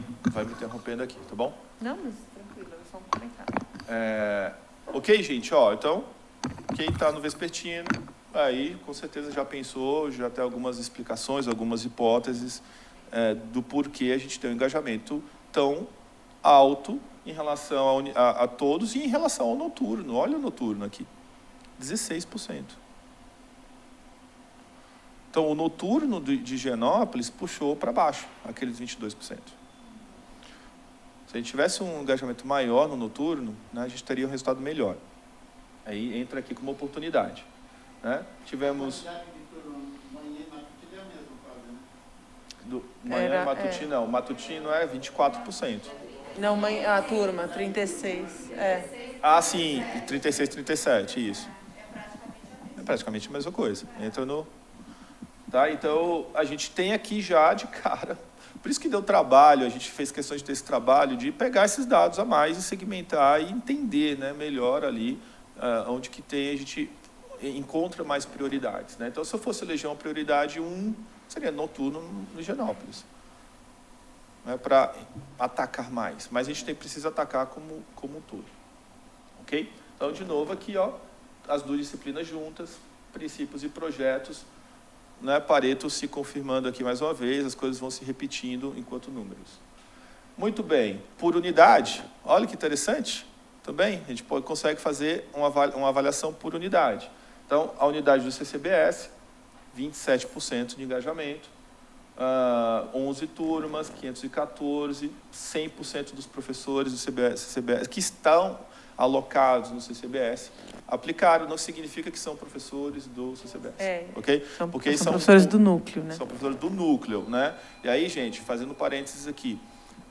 me interrompendo aqui, tá bom? Não, mas tranquilo, é só um comentário. Ok, gente, ó, então, quem está no vespertino, aí com certeza já pensou, já tem algumas explicações, algumas hipóteses do porquê a gente tem um engajamento tão alto em relação a todos e em relação ao noturno. Olha o noturno aqui, 16%. Então, o noturno de Higienópolis puxou para baixo, aqueles 22%. Se a gente tivesse um engajamento maior no noturno, né, a gente teria um resultado melhor. Aí entra aqui como oportunidade. Né? Tivemos... Manhã e matutino, não. Matutino é 24%. Não, a turma, 36%. Ah, sim, 36, 37, isso. É praticamente a mesma coisa. Entra no... Tá? Então, a gente tem aqui já de cara... Por isso que deu trabalho, a gente fez questão de ter esse trabalho, de pegar esses dados a mais e segmentar e entender, né, melhor ali onde que a gente encontra mais prioridades, né? Então, se eu fosse eleger uma prioridade 1, seria noturno no Higienópolis, né, para atacar mais. Mas a gente precisa atacar como um todo. Ok? Então, de novo, aqui, ó, as duas disciplinas juntas, princípios e projetos, né, Pareto se confirmando aqui mais uma vez, as coisas vão se repetindo enquanto números. Muito bem. Por unidade, olha que interessante, também, a gente consegue fazer uma avaliação por unidade. Então, a unidade do CCBS, 27% de engajamento, 11 turmas, 514, 100% dos professores do CCBS que estão alocados no CCBS aplicaram, não significa que são professores do CCBS. Ok? Porque são professores do núcleo, né? São professores do núcleo, né? E aí, gente, fazendo parênteses aqui,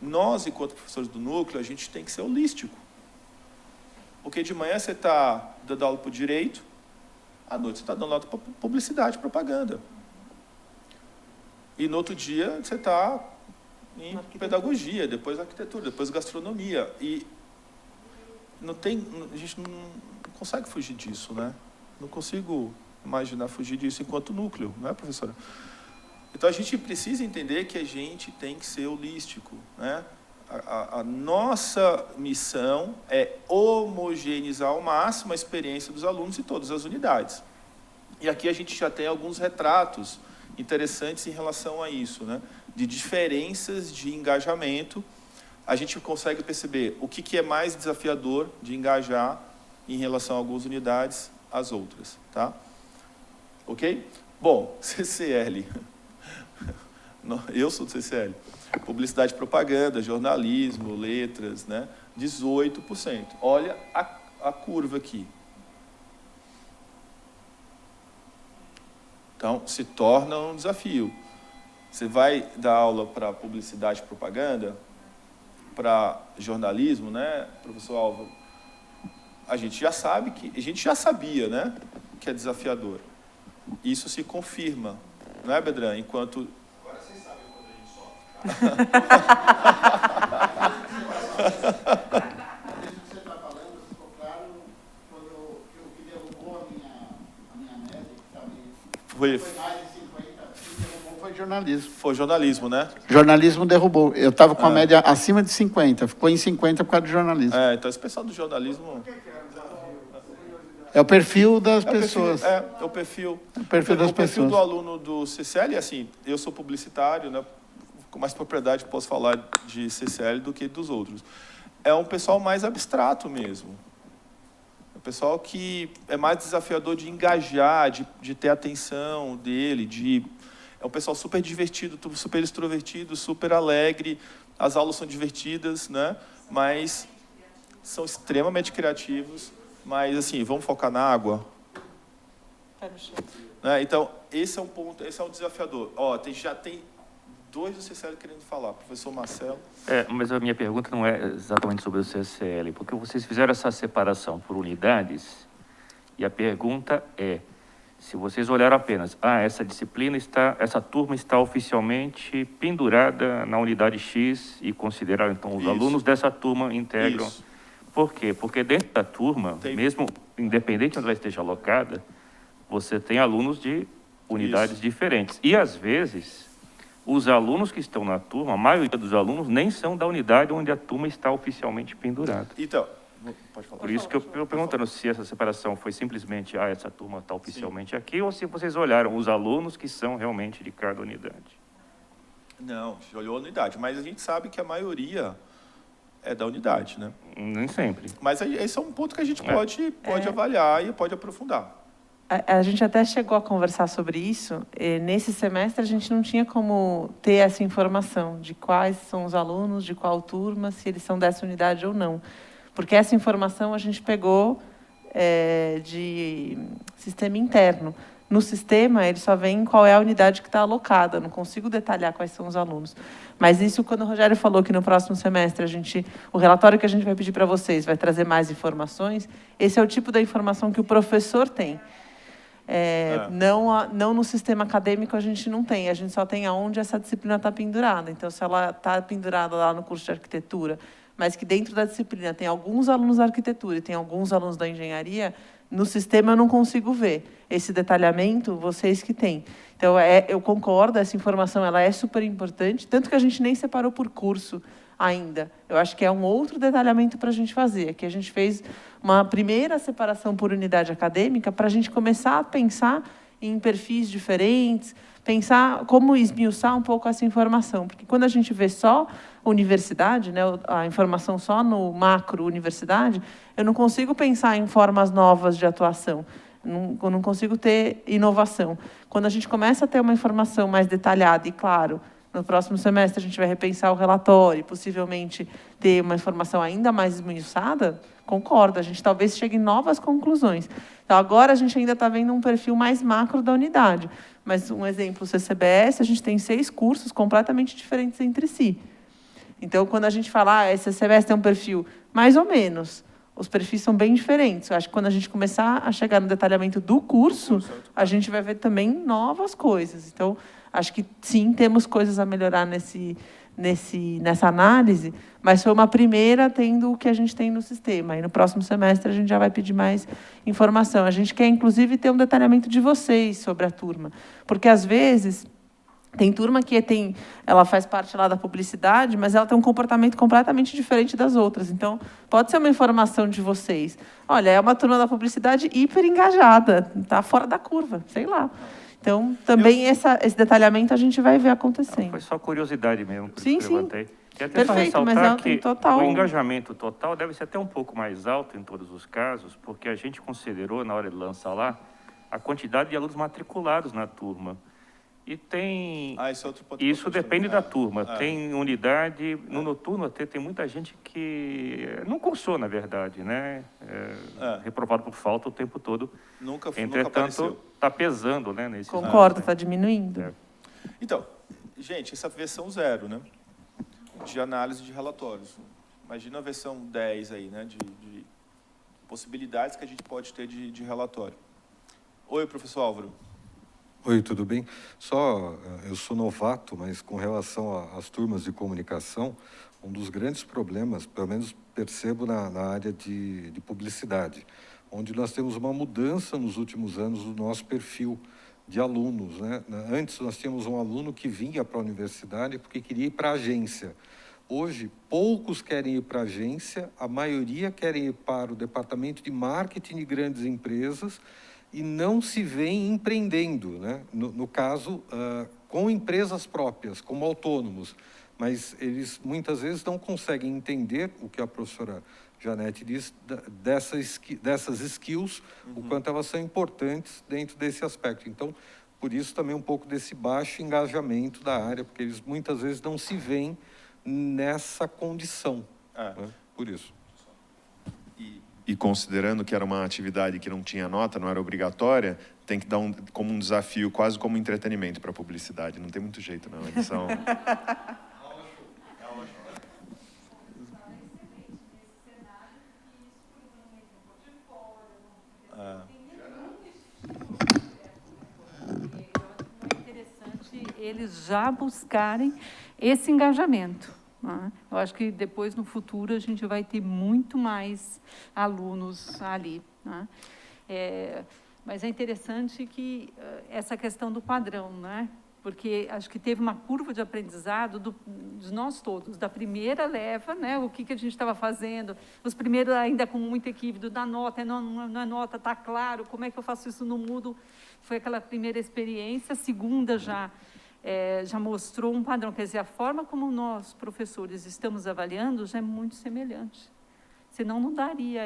nós, enquanto professores do núcleo, a gente tem que ser holístico. Porque de manhã você está dando aula para o direito, à noite você está dando aula para publicidade, propaganda. E no outro dia você está em pedagogia, depois arquitetura, depois gastronomia. E a gente não consegue fugir disso, né? Não consigo imaginar fugir disso enquanto núcleo, não é, professora? Então, a gente precisa entender que a gente tem que ser holístico, né? A nossa missão é homogeneizar ao máximo a experiência dos alunos em todas as unidades. E aqui a gente já tem alguns retratos interessantes em relação a isso, né? De diferenças de engajamento. A gente consegue perceber o que é mais desafiador de engajar em relação a algumas unidades às outras, tá? Ok? Bom, CCL. Eu sou do CCL. Publicidade e propaganda, jornalismo, letras, né? 18%. Olha a curva aqui. Então, se torna um desafio. Você vai dar aula para publicidade e propaganda, para jornalismo, né, professor Álvaro? A gente já sabia, né, que é desafiador. Isso se confirma, não é, Bedran? Enquanto... Agora vocês sabem quando a gente sofre. Isso que você está falando, ficou claro quando o que derrubou a minha média, que foi mais de 50, o que derrubou foi jornalismo. Foi jornalismo, né? Jornalismo derrubou. Eu estava com a média acima de 50, ficou em 50 por causa do jornalismo. Então esse pessoal do jornalismo... É o perfil das pessoas. O perfil das pessoas. O perfil do aluno do CCL, assim, eu sou publicitário, né? Com mais propriedade posso falar de CCL do que dos outros. É um pessoal mais abstrato mesmo. É um pessoal que é mais desafiador de engajar, de ter atenção dele, é um pessoal super divertido, super extrovertido, super alegre. As aulas são divertidas, né? Mas são extremamente criativos. Mas, assim, vamos focar na água? Né? Então, esse é um ponto, esse é um desafiador. Já tem dois do CCL querendo falar. Professor Marcelo. Mas a minha pergunta não é exatamente sobre o CCL, porque vocês fizeram essa separação por unidades, e a pergunta é, se vocês olharam apenas, essa turma está oficialmente pendurada na unidade X e consideraram, então, os alunos dessa turma integram... Isso. Por quê? Porque dentro da turma, mesmo independente de onde ela esteja alocada, você tem alunos de unidades diferentes. E, às vezes, os alunos que estão na turma, a maioria dos alunos, nem são da unidade onde a turma está oficialmente pendurada. Então, pode falar. Por isso que eu estou perguntando se essa separação foi simplesmente, essa turma está oficialmente aqui, ou se vocês olharam os alunos que são realmente de cada unidade. Não, a gente olhou a unidade, mas a gente sabe que a maioria... é da unidade, né? Nem sempre. Mas esse é um ponto que a gente pode avaliar e pode aprofundar. A gente até chegou a conversar sobre isso. Nesse semestre, a gente não tinha como ter essa informação de quais são os alunos, de qual turma, se eles são dessa unidade ou não. Porque essa informação a gente pegou de sistema interno. No sistema, ele só vê qual é a unidade que está alocada. Não consigo detalhar quais são os alunos. Mas isso, quando o Rogério falou que no próximo semestre o relatório que a gente vai pedir para vocês vai trazer mais informações, esse é o tipo da informação que o professor tem. Não no sistema acadêmico a gente não tem. A gente só tem aonde essa disciplina está pendurada. Então, se ela está pendurada lá no curso de arquitetura, mas que dentro da disciplina tem alguns alunos da arquitetura e tem alguns alunos da engenharia, no sistema eu não consigo ver. Esse detalhamento, vocês que têm. Então, eu concordo, essa informação ela é super importante, tanto que a gente nem separou por curso ainda. Eu acho que é um outro detalhamento para a gente fazer. Aqui a gente fez uma primeira separação por unidade acadêmica para a gente começar a pensar em perfis diferentes, pensar como esmiuçar um pouco essa informação. Porque quando a gente vê só universidade, né, a informação só no macro universidade, eu não consigo pensar em formas novas de atuação. Eu não consigo ter inovação. Quando a gente começa a ter uma informação mais detalhada e, claro, no próximo semestre a gente vai repensar o relatório, possivelmente ter uma informação ainda mais esmiuçada, concordo, a gente talvez chegue em novas conclusões. Então, agora a gente ainda está vendo um perfil mais macro da unidade. Mas, um exemplo, o CCBS, a gente tem 6 cursos completamente diferentes entre si. Então, quando a gente fala, esse CCBS tem um perfil mais ou menos, os perfis são bem diferentes. Eu acho que quando a gente começar a chegar no detalhamento do curso, a gente vai ver também novas coisas. Então, acho que, sim, temos coisas a melhorar nessa análise, mas foi uma primeira tendo o que a gente tem no sistema. E no próximo semestre a gente já vai pedir mais informação. A gente quer, inclusive, ter um detalhamento de vocês sobre a turma. Porque, às vezes, tem turma que ela faz parte lá da publicidade, mas ela tem um comportamento completamente diferente das outras. Então, pode ser uma informação de vocês. Olha, é uma turma da publicidade hiper engajada, está fora da curva, sei lá. Então, também esse detalhamento a gente vai ver acontecendo. Foi só curiosidade mesmo, por sim, isso que eu levantei. E até perfeito, só mas ressaltar que total... o engajamento total deve ser até um pouco mais alto em todos os casos, porque a gente considerou, na hora de lançar lá, a quantidade de alunos matriculados na turma. E tem... Isso depende da turma. Tem unidade... No noturno até tem muita gente que não cursou, na verdade, né? Reprovado por falta o tempo todo. Entretanto, está pesando, né? Nesse Concordo, está diminuindo. Então, gente, essa versão 0, né? De análise de relatórios. Imagina a versão 10 aí, né? De possibilidades que a gente pode ter de relatório. Oi, professor Álvaro. Oi, tudo bem? Eu sou novato, mas com relação às turmas de comunicação, um dos grandes problemas, pelo menos percebo na área de publicidade, onde nós temos uma mudança nos últimos anos do nosso perfil de alunos, né? Antes nós tínhamos um aluno que vinha para a universidade porque queria ir para a agência. Hoje, poucos querem ir para a agência, a maioria querem ir para o departamento de marketing de grandes empresas, e não se vêem empreendendo, né? No caso, com empresas próprias, como autônomos. Mas eles, muitas vezes, não conseguem entender o que a professora Janete disse, dessas skills, o quanto elas são importantes dentro desse aspecto. Então, por isso também um pouco desse baixo engajamento da área, porque eles, muitas vezes, não se veem nessa condição. Né? Por isso. E considerando que era uma atividade que não tinha nota, não era obrigatória, tem que dar como um desafio, quase como entretenimento para a publicidade. Não tem muito jeito, não. Eles são... É interessante eles já buscarem esse engajamento. Eu acho que depois, no futuro, a gente vai ter muito mais alunos ali. Mas é interessante que essa questão do padrão, né? Porque acho que teve uma curva de aprendizado de nós todos, da primeira leva, né? O que a gente estava fazendo, os primeiros ainda com muito equívoco, da nota, não é nota, está claro, como é que eu faço isso no mudo? Foi aquela primeira experiência, a segunda já mostrou um padrão, quer dizer, a forma como nós, professores, estamos avaliando já é muito semelhante. Senão não daria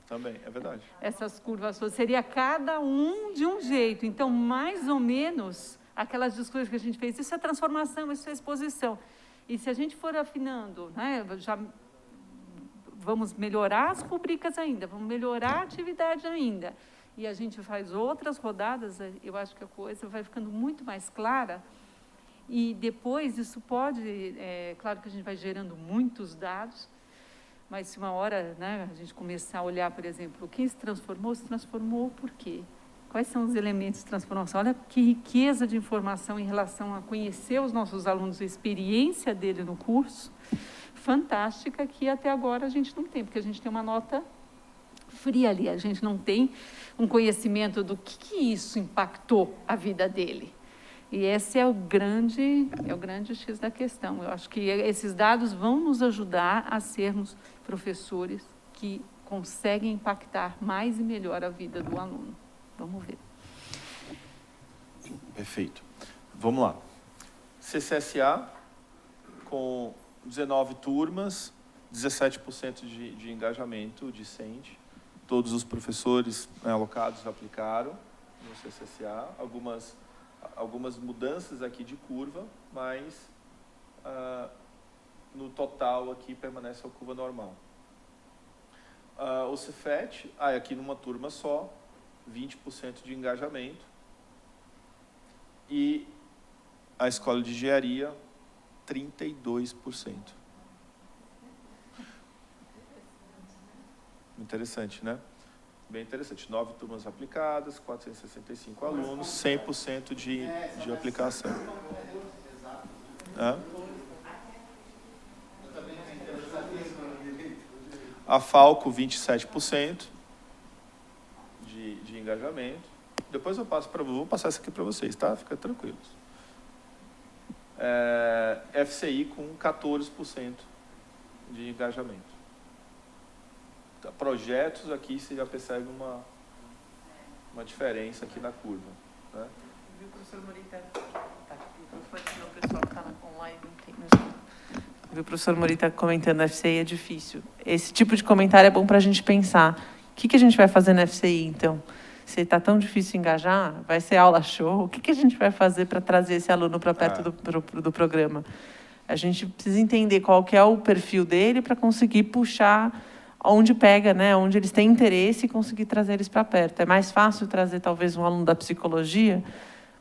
Também, é verdade. Essas curvas, seria cada um de um jeito. Então, mais ou menos, aquelas discussões que a gente fez, isso é transformação, isso é exposição. E se a gente for afinando, né, já vamos melhorar as rubricas ainda, vamos melhorar a atividade ainda, e a gente faz outras rodadas, eu acho que a coisa vai ficando muito mais clara. E depois isso pode, claro que a gente vai gerando muitos dados, mas se uma hora, né, a gente começar a olhar, por exemplo, quem se transformou por quê? Quais são os elementos de transformação? Olha que riqueza de informação em relação a conhecer os nossos alunos, a experiência dele no curso, fantástica que até agora a gente não tem, porque a gente tem uma nota fria ali, a gente não tem um conhecimento do que isso impactou a vida dele. E esse é o grande X da questão. Eu acho que esses dados vão nos ajudar a sermos professores que conseguem impactar mais e melhor a vida do aluno. Vamos ver. Perfeito. Vamos lá. CCSA, com 19 turmas, 17% de engajamento discente. Todos os professores, né, alocados aplicaram no CCSA. Algumas mudanças aqui de curva, mas no total aqui permanece a curva normal. O Cefet, aqui numa turma só, 20% de engajamento. E a Escola de Engenharia, 32%. Interessante, né? Bem interessante. 9 turmas aplicadas, 465 alunos, 100% de aplicação. A Falco, 27% de engajamento. Depois vou passar isso aqui para vocês, tá? Fica tranquilos. FCI com 14% de engajamento. Projetos aqui, você já percebe uma diferença aqui na curva, né? Viu, professor Morita? O pessoal que está online não tem. Viu, o professor Morita comentando, a FCI é difícil. Esse tipo de comentário é bom para a gente pensar. O que a gente vai fazer na FCI, então? Se está tão difícil engajar, vai ser aula show? O que a gente vai fazer para trazer esse aluno para perto do programa? A gente precisa entender qual que é o perfil dele para conseguir puxar onde pega, né? Onde eles têm interesse e conseguir trazer eles para perto. É mais fácil trazer, talvez, um aluno da psicologia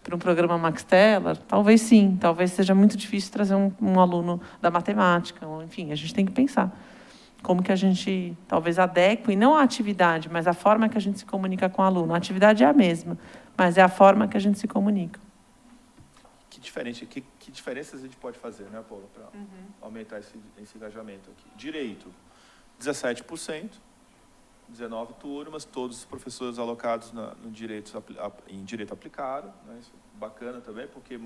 para um programa Max Teller? Talvez sim. Talvez seja muito difícil trazer um aluno da matemática. Enfim, a gente tem que pensar como que a gente, talvez, adeque, não a atividade, mas a forma que a gente se comunica com o aluno. A atividade é a mesma, mas é a forma que a gente se comunica. Que diferenças a gente pode fazer, né, Paula, para aumentar esse engajamento aqui? Direito. 17%, 19 turmas, todos os professores alocados em direito aplicaram, né? Isso é bacana também, porque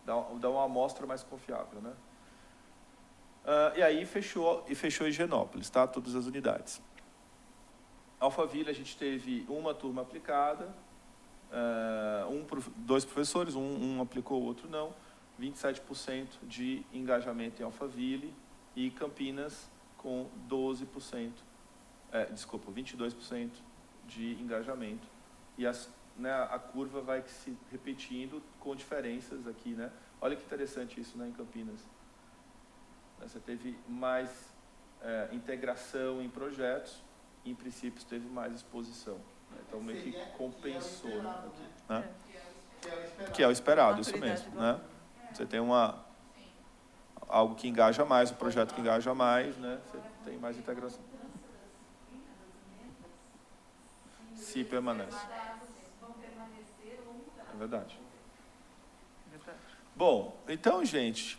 dá uma amostra mais confiável, né? E aí fechou Higienópolis, tá? Todas as unidades. Alphaville, a gente teve uma turma aplicada, 2 professores, um aplicou, o outro não, 27% de engajamento em Alphaville, e Campinas com 22% de engajamento. E a curva vai se repetindo com diferenças aqui, né? Olha que interessante isso, né, em Campinas. Você teve mais integração em projetos e, em princípio, teve mais exposição, né? Então, meio que compensou, né, aqui, né? Que é o esperado, isso mesmo, né? Você tem algo que engaja mais, um projeto que engaja mais, né? Você tem mais integração. Se permanece. É verdade. Bom, então, gente,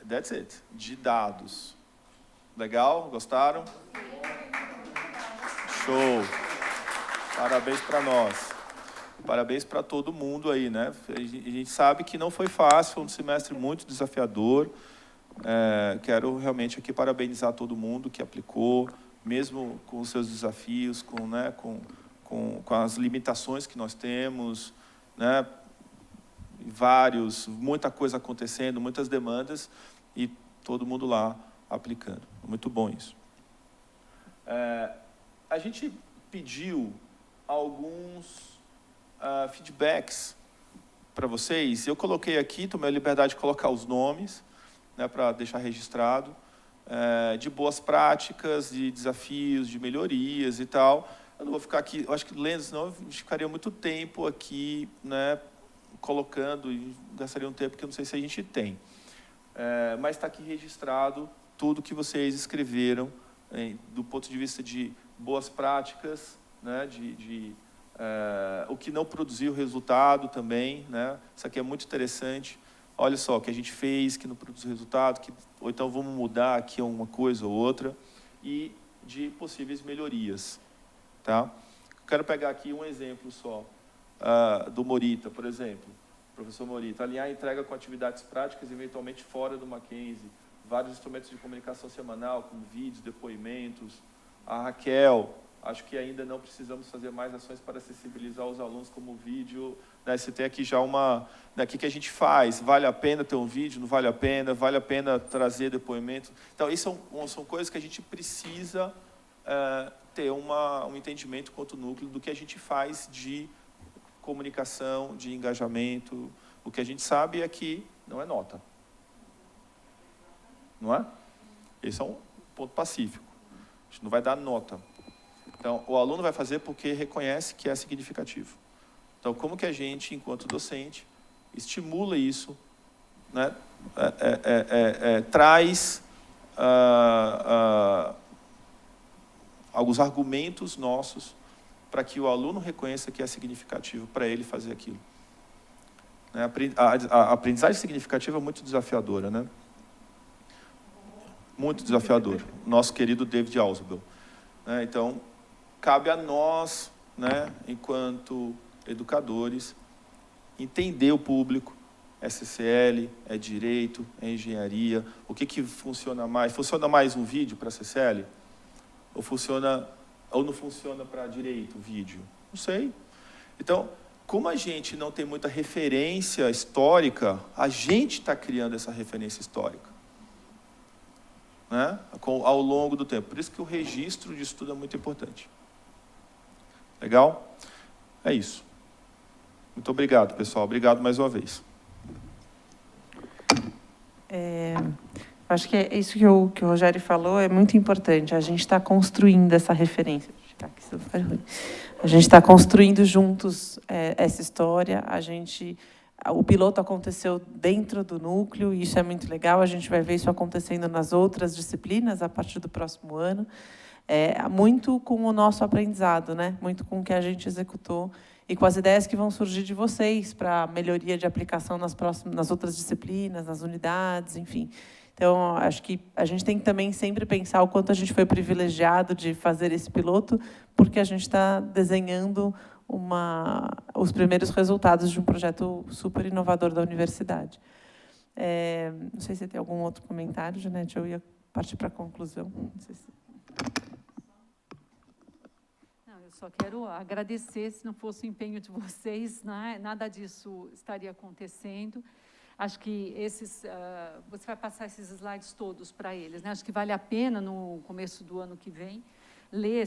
that's it. De dados. Legal? Gostaram? Show! Parabéns para nós. Parabéns para todo mundo aí, né? A gente sabe que não foi fácil, foi um semestre muito desafiador. Quero realmente aqui parabenizar todo mundo que aplicou, mesmo com os seus desafios, com as limitações que nós temos, né? Muita coisa acontecendo, muitas demandas, e todo mundo lá aplicando. Muito bom isso. A gente pediu alguns feedbacks para vocês. Eu coloquei aqui, tomei a liberdade de colocar os nomes, né, para deixar registrado, de boas práticas, de desafios, de melhorias e tal. Eu não vou ficar aqui, eu acho que lendo, senão a gente ficaria muito tempo aqui, né, colocando, e gastaria um tempo que eu não sei se a gente tem. Mas está aqui registrado tudo que vocês escreveram, do ponto de vista de boas práticas, né, o que não produziu resultado também, né? Isso aqui é muito interessante, olha só, o que a gente fez, que não produz resultado, ou então vamos mudar aqui uma coisa ou outra, e de possíveis melhorias. Tá? Quero pegar aqui um exemplo só, do Morita, por exemplo. Professor Morita, alinhar a entrega com atividades práticas, eventualmente fora do Mackenzie, vários instrumentos de comunicação semanal, como vídeos, depoimentos. A Raquel, acho que ainda não precisamos fazer mais ações para sensibilizar os alunos, como o vídeo. Né? Você tem aqui já uma... Né, o que a gente faz? Vale a pena ter um vídeo? Não vale a pena? Vale a pena trazer depoimento? Então, isso são coisas que a gente precisa ter um entendimento quanto núcleo do que a gente faz de comunicação, de engajamento. O que a gente sabe é que não é nota. Não é? Esse é um ponto pacífico. A gente não vai dar nota. Então, o aluno vai fazer porque reconhece que é significativo. Então, como que a gente, enquanto docente, estimula isso, né? Traz alguns argumentos nossos para que o aluno reconheça que é significativo para ele fazer aquilo. A aprendizagem significativa é muito desafiadora, né? Muito desafiadora. Nosso querido David Ausubel. Então, cabe a nós, né, enquanto educadores, entender o público. É CCL, é direito, é engenharia. O que funciona mais? Funciona mais um vídeo para CCL? Ou não funciona para direito o vídeo? Não sei. Então, como a gente não tem muita referência histórica, a gente está criando essa referência histórica, né? Ao longo do tempo. Por isso que o registro de estudo é muito importante. Legal? É isso. Muito obrigado, pessoal. Obrigado mais uma vez. Acho que é isso que o Rogério falou é muito importante. A gente está construindo essa referência. A gente está construindo juntos essa história. O piloto aconteceu dentro do núcleo, e isso é muito legal. A gente vai ver isso acontecendo nas outras disciplinas a partir do próximo ano. Muito com o nosso aprendizado, né? Muito com o que a gente executou e com as ideias que vão surgir de vocês para melhoria de aplicação nas outras disciplinas, nas unidades, enfim. Então, acho que a gente tem que também sempre pensar o quanto a gente foi privilegiado de fazer esse piloto, porque a gente está desenhando os primeiros resultados de um projeto super inovador da universidade. Não sei se você tem algum outro comentário, Janete, eu ia partir para a conclusão. Não sei se... Eu só quero agradecer. Se não fosse o empenho de vocês, né, nada disso estaria acontecendo. Acho que você vai passar esses slides todos para eles, né? Acho que vale a pena, no começo do ano que vem, ler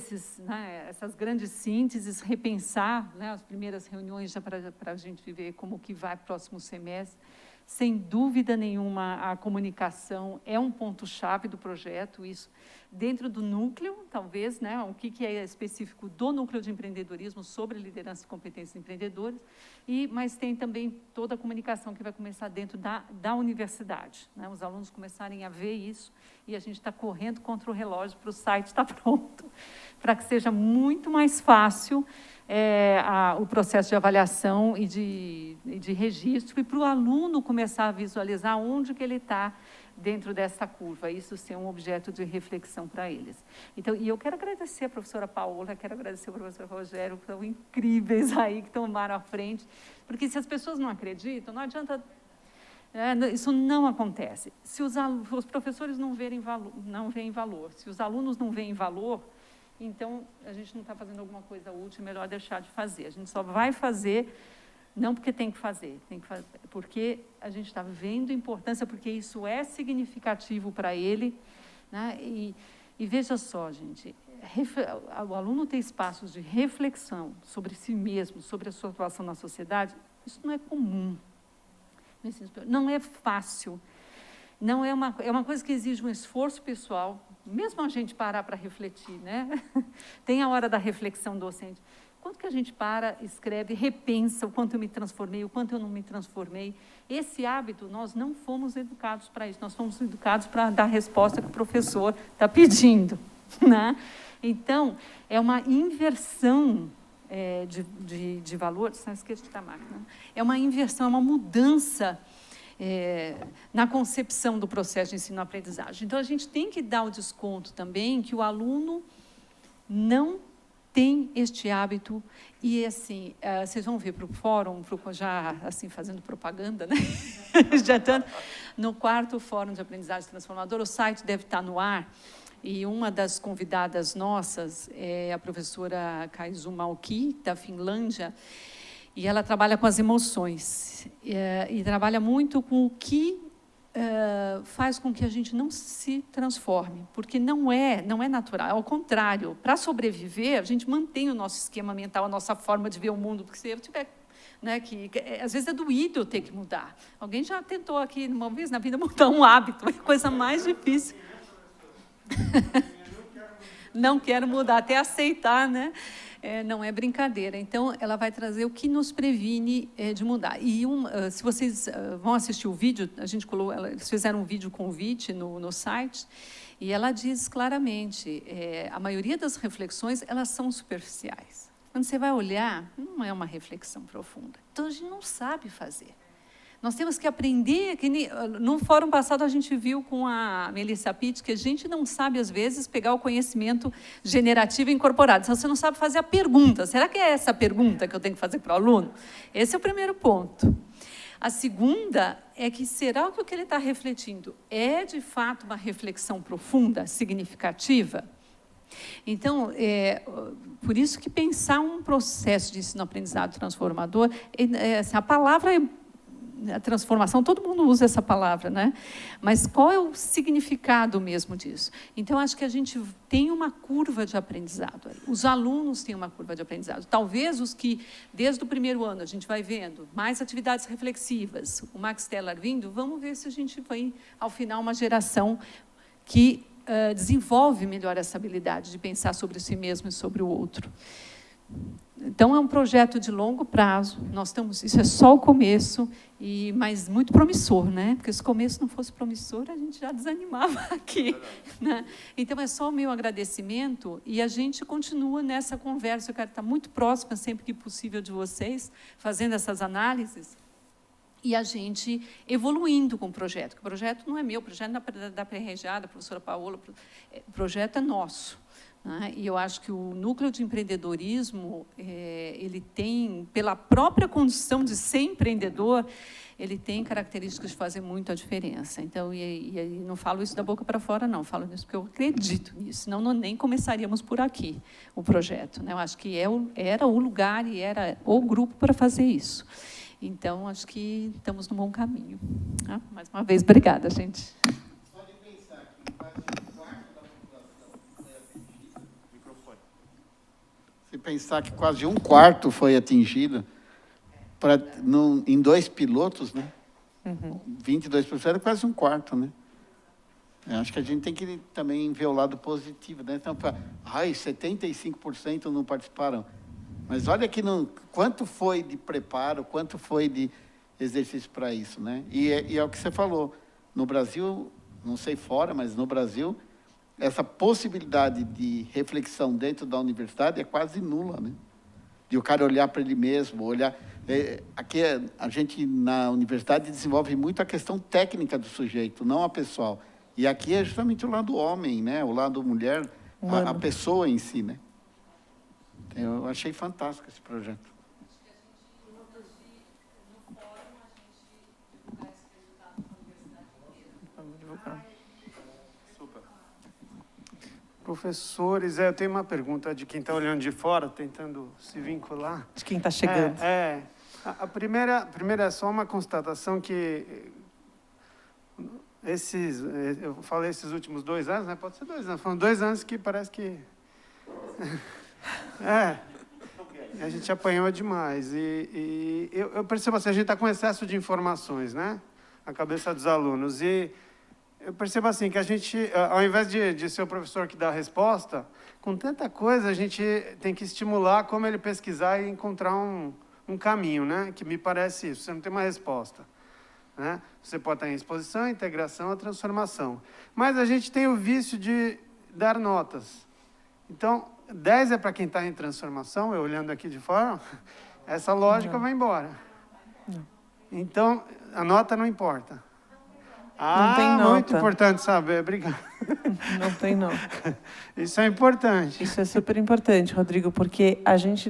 essas grandes sínteses, repensar, né, as primeiras reuniões já para a gente ver como que vai próximo semestre. Sem dúvida nenhuma, a comunicação é um ponto-chave do projeto, isso dentro do núcleo, talvez, né, o que é específico do núcleo de empreendedorismo sobre liderança e competências empreendedores, mas tem também toda a comunicação que vai começar dentro da universidade, né, os alunos começarem a ver isso, e a gente está correndo contra o relógio para o site estar pronto, para que seja muito mais fácil o processo de avaliação e de registro, e para o aluno começar a visualizar onde que ele está dentro dessa curva, isso ser um objeto de reflexão para eles. Então, e eu quero agradecer a professora Paola, quero agradecer ao professor Rogério, que são incríveis aí, que tomaram a frente, porque se as pessoas não acreditam, não adianta... isso não acontece. Se os professores não veem valor, se os alunos não veem valor, então a gente não está fazendo alguma coisa útil, é melhor deixar de fazer. A gente só vai fazer, não porque tem que fazer, porque a gente está vendo importância, porque isso é significativo para ele, né? E veja só, gente, o aluno ter espaços de reflexão sobre si mesmo, sobre a sua atuação na sociedade, isso não é comum. Não é fácil. Não é uma coisa que exige um esforço pessoal, mesmo a gente parar para refletir, né? Tem a hora da reflexão docente. Quanto que a gente para, escreve, repensa o quanto eu me transformei, o quanto eu não me transformei. Esse hábito, nós não fomos educados para isso, nós fomos educados para dar a resposta que o professor está pedindo, né? Então, é uma inversão de valores, não esqueça de máquina. É uma inversão, é uma mudança na concepção do processo de ensino-aprendizagem. Então, a gente tem que dar o desconto também que o aluno não tem este hábito. E, assim, vocês vão ver para o fórum, já assim, fazendo propaganda, né? Já tanto, no 4º Fórum de Aprendizagem Transformadora, o site deve estar no ar, e uma das convidadas nossas é a professora Kaizuma Oki, da Finlândia, e ela trabalha com as emoções, e trabalha muito com o que faz com que a gente não se transforme, porque não é natural, ao contrário, para sobreviver, a gente mantém o nosso esquema mental, a nossa forma de ver o mundo, porque se eu tiver, né, que às vezes é doído eu ter que mudar. Alguém já tentou aqui, uma vez na vida, mudar um hábito, é a coisa mais difícil. Não quero mudar, até aceitar, né? Não é brincadeira. Então, ela vai trazer o que nos previne de mudar. E se vocês vão assistir o vídeo, eles fizeram um vídeo convite no site, e ela diz claramente, a maioria das reflexões, elas são superficiais. Quando você vai olhar, não é uma reflexão profunda. Então, a gente não sabe fazer. Nós temos que aprender, no fórum passado a gente viu com a Melissa Pitt, que a gente não sabe, às vezes, pegar o conhecimento generativo incorporado. Então, você não sabe fazer a pergunta. Será que é essa a pergunta que eu tenho que fazer para o aluno? Esse é o primeiro ponto. A segunda é que, será que o que ele está refletindo é, de fato, uma reflexão profunda, significativa? Então, por isso que pensar um processo de ensino-aprendizado transformador, a palavra a transformação, todo mundo usa essa palavra, né? Mas qual é o significado mesmo disso? Então, acho que a gente tem uma curva de aprendizado. Os alunos têm uma curva de aprendizado. Talvez os que, desde o primeiro ano, a gente vai vendo mais atividades reflexivas, o Max Teller vindo, vamos ver se a gente vai, ao final, uma geração que desenvolve melhor essa habilidade de pensar sobre si mesmo e sobre o outro. Então, é um projeto de longo prazo, isso é só o começo, mas muito promissor, né? Porque se o começo não fosse promissor, a gente já desanimava aqui, né? Então, é só o meu agradecimento, e a gente continua nessa conversa. Eu quero estar muito próxima, sempre que possível, de vocês, fazendo essas análises, e a gente evoluindo com o projeto. O projeto não é meu, o projeto é da Pré-Regiada, da professora Paola, o projeto é nosso. E eu acho que o núcleo de empreendedorismo, ele tem, pela própria condição de ser empreendedor, ele tem características de fazer muito a diferença. Então, e não falo isso da boca para fora, não, falo isso porque eu acredito nisso, senão nem começaríamos por aqui o projeto, né? Eu acho que era o lugar e era o grupo para fazer isso. Então, acho que estamos no bom caminho. Mais uma vez, obrigada, gente. Se pensar que quase 1/4 foi atingido em 2 pilotos, né? 22% é quase 1/4, né? Eu acho que a gente tem que também ver o lado positivo, né? Então, 75% não participaram. Mas olha aqui quanto foi de preparo, quanto foi de exercício para isso, né? E é o que você falou. No Brasil, não sei fora, mas no Brasil, essa possibilidade de reflexão dentro da universidade é quase nula, né? De o cara olhar para ele mesmo, olhar... Aqui a gente, na universidade, desenvolve muito a questão técnica do sujeito, não a pessoal. E aqui é justamente o lado homem, né? O lado mulher, a pessoa em si, né? Eu achei fantástico esse projeto. Acho que a gente, no fórum, a gente divulgar esse resultado para a universidade inteira. Vamos divulgar. Super. Professores, eu tenho uma pergunta de quem está olhando de fora, tentando se vincular. De quem está chegando. A primeira é só uma constatação que eu falei esses últimos 2 anos, né? Pode ser 2 anos, foram 2 anos que parece que... a gente apanhou demais. E eu percebo assim, a gente está com excesso de informações, né? A cabeça dos alunos. E eu percebo assim, que a gente, ao invés de ser o professor que dá a resposta, com tanta coisa, a gente tem que estimular como ele pesquisar e encontrar um caminho, né? Que me parece isso. Você não tem uma resposta, né? Você pode estar em exposição, integração ou transformação. Mas a gente tem o vício de dar notas. Então, 10 é para quem está em transformação, eu olhando aqui de fora, essa lógica vai embora. Então, a nota não importa. Não tem nota. Muito importante saber. Obrigado. Não tem nota. Isso é importante. Isso é super importante, Rodrigo, porque a gente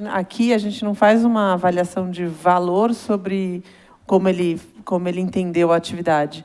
não faz uma avaliação de valor sobre como ele entendeu a atividade.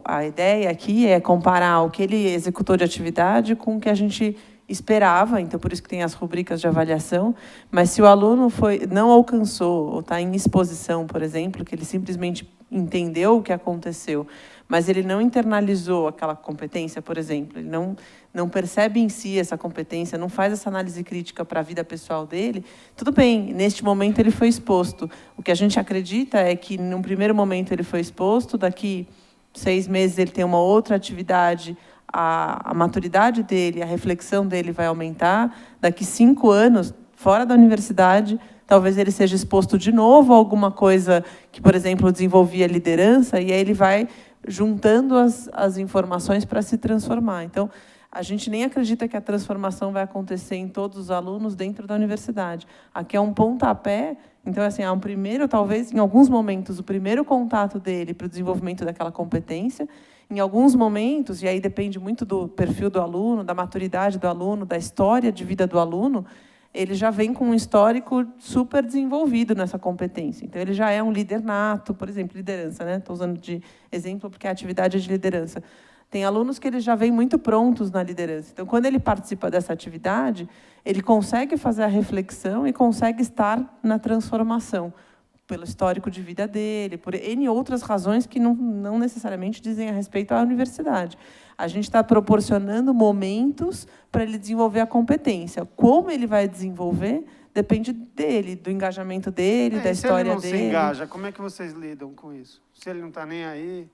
A ideia aqui é comparar o que ele executou de atividade com o que a gente esperava, então por isso que tem as rubricas de avaliação, mas se o aluno não alcançou, ou está em exposição, por exemplo, que ele simplesmente entendeu o que aconteceu, mas ele não internalizou aquela competência, por exemplo, ele não percebe em si essa competência, não faz essa análise crítica para a vida pessoal dele, tudo bem, neste momento ele foi exposto. O que a gente acredita é que, num primeiro momento, ele foi exposto, daqui 6 meses ele tem uma outra atividade, a maturidade dele, a reflexão dele vai aumentar, daqui 5 anos, fora da universidade, talvez ele seja exposto de novo a alguma coisa que, por exemplo, desenvolvia liderança, e aí ele vai juntando as informações para se transformar. Então, a gente nem acredita que a transformação vai acontecer em todos os alunos dentro da universidade. Aqui é um pontapé, então, assim, há um primeiro, talvez, em alguns momentos, o primeiro contato dele para o desenvolvimento daquela competência. Em alguns momentos, e aí depende muito do perfil do aluno, da maturidade do aluno, da história de vida do aluno, ele já vem com um histórico super desenvolvido nessa competência. Então, ele já é um líder nato, por exemplo, liderança, né? Estou usando de exemplo porque a atividade é de liderança. Tem alunos que eles já vêm muito prontos na liderança. Então, quando ele participa dessa atividade, ele consegue fazer a reflexão e consegue estar na transformação, pelo histórico de vida dele, por N outras razões que não necessariamente dizem a respeito à universidade. A gente está proporcionando momentos para ele desenvolver a competência. Como ele vai desenvolver depende dele, do engajamento dele, da história dele. Se ele não se engaja, como é que vocês lidam com isso? Se ele não está nem aí...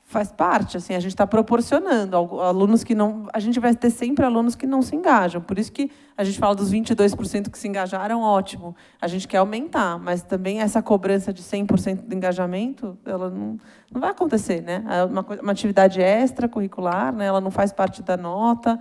Faz parte, assim, a gente está proporcionando alunos que não... A gente vai ter sempre alunos que não se engajam, por isso que a gente fala dos 22% que se engajaram, ótimo. A gente quer aumentar, mas também essa cobrança de 100% de engajamento, ela não vai acontecer, né? É uma atividade extracurricular, né? Ela não faz parte da nota,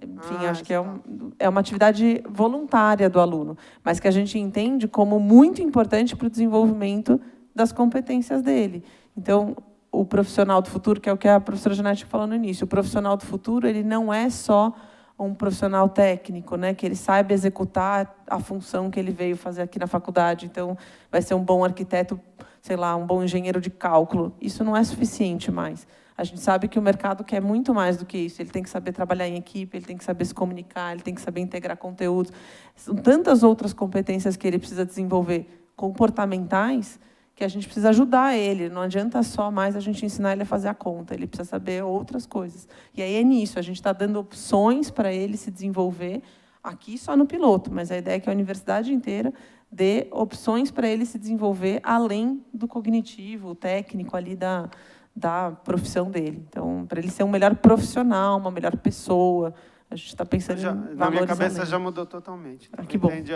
enfim, acho que é uma atividade voluntária do aluno, mas que a gente entende como muito importante para o desenvolvimento das competências dele. Então, o profissional do futuro, que é o que a professora Janete falou no início, o profissional do futuro, ele não é só um profissional técnico, né, que ele saiba executar a função que ele veio fazer aqui na faculdade. Então, vai ser um bom arquiteto, sei lá, um bom engenheiro de cálculo. Isso não é suficiente mais. A gente sabe que o mercado quer muito mais do que isso. Ele tem que saber trabalhar em equipe, ele tem que saber se comunicar, ele tem que saber integrar conteúdos. São tantas outras competências que ele precisa desenvolver, comportamentais, que a gente precisa ajudar ele. Não adianta só mais a gente ensinar ele a fazer a conta. Ele precisa saber outras coisas. E aí é nisso. A gente está dando opções para ele se desenvolver, aqui só no piloto, mas a ideia é que a universidade inteira dê opções para ele se desenvolver além do cognitivo, o técnico ali da profissão dele. Então, para ele ser um melhor profissional, uma melhor pessoa, a gente está pensando em valores. Na minha cabeça além. Já mudou totalmente. Que bom. Entende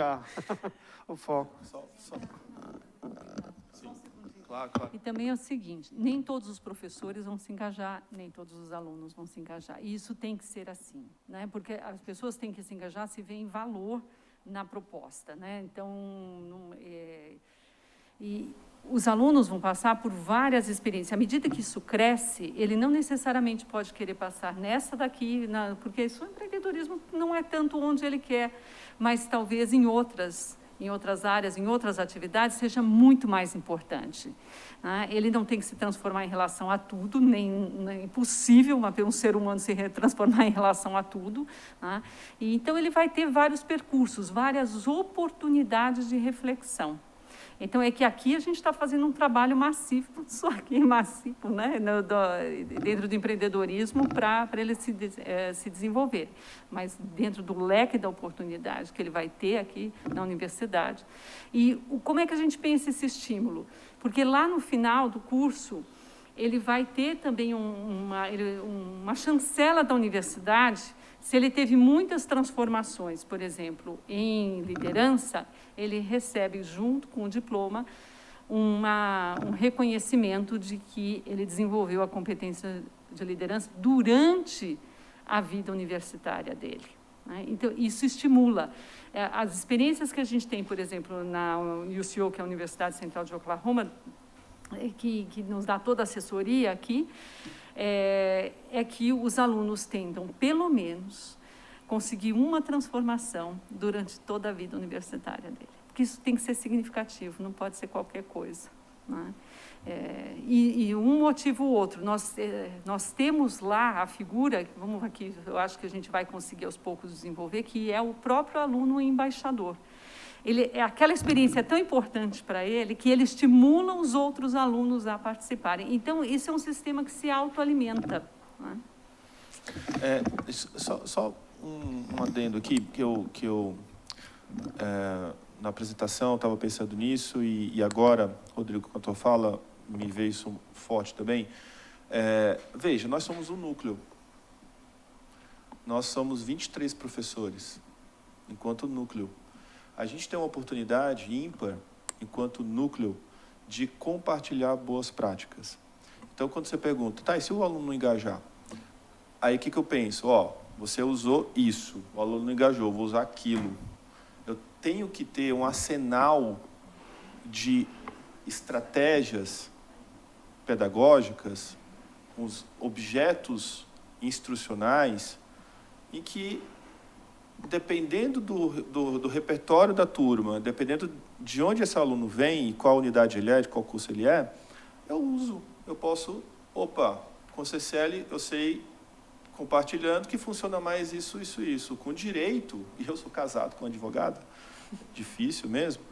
o foco. Claro. E também é o seguinte, nem todos os professores vão se engajar, nem todos os alunos vão se engajar. E isso tem que ser assim, né? Porque as pessoas têm que se engajar se veem valor na proposta, né? Então, e os alunos vão passar por várias experiências. À medida que isso cresce, ele não necessariamente pode querer passar nessa daqui, porque isso, o empreendedorismo não é tanto onde ele quer, mas talvez em outras áreas, em outras atividades, seja muito mais importante. Ele não tem que se transformar em relação a tudo, nem é impossível um ser humano se transformar em relação a tudo. E, então, ele vai ter vários percursos, várias oportunidades de reflexão. Então, é que aqui a gente está fazendo um trabalho massivo, só que massivo, né, dentro do empreendedorismo, para ele se desenvolver. Mas dentro do leque da oportunidade que ele vai ter aqui na universidade. E como é que a gente pensa esse estímulo? Porque lá no final do curso, ele vai ter também uma chancela da universidade. Se ele teve muitas transformações, por exemplo, em liderança, ele recebe, junto com o diploma, um reconhecimento de que ele desenvolveu a competência de liderança durante a vida universitária dele. Então, isso estimula. As experiências que a gente tem, por exemplo, na UCO, que é a Universidade Central de Oklahoma, que nos dá toda a assessoria aqui, é que os alunos tentam, pelo menos, conseguir uma transformação durante toda a vida universitária dele. Porque isso tem que ser significativo, não pode ser qualquer coisa, né? E um motivo ou outro, nós temos lá a figura, vamos aqui, eu acho que a gente vai conseguir aos poucos desenvolver, que é o próprio aluno embaixador. Aquela experiência é tão importante para ele que ele estimula os outros alunos a participarem. Então, isso é um sistema que se autoalimenta, né? Só um adendo aqui, que eu na apresentação estava pensando nisso e agora, Rodrigo, quando eu falo, me veio isso forte também. Veja, nós somos um núcleo. Nós somos 23 professores, enquanto núcleo. A gente tem uma oportunidade ímpar, enquanto núcleo, de compartilhar boas práticas. Então, quando você pergunta, tá, e se o aluno não engajar? Aí, o que eu penso? Você usou isso, o aluno não engajou, vou usar aquilo. Eu tenho que ter um arsenal de estratégias pedagógicas, os objetos instrucionais, em que, dependendo do repertório da turma, dependendo de onde esse aluno vem, qual unidade ele é, de qual curso ele é, eu uso. Eu posso, com CCL eu sei, compartilhando, que funciona mais isso, isso, isso. Com direito, e eu sou casado com advogado, difícil mesmo,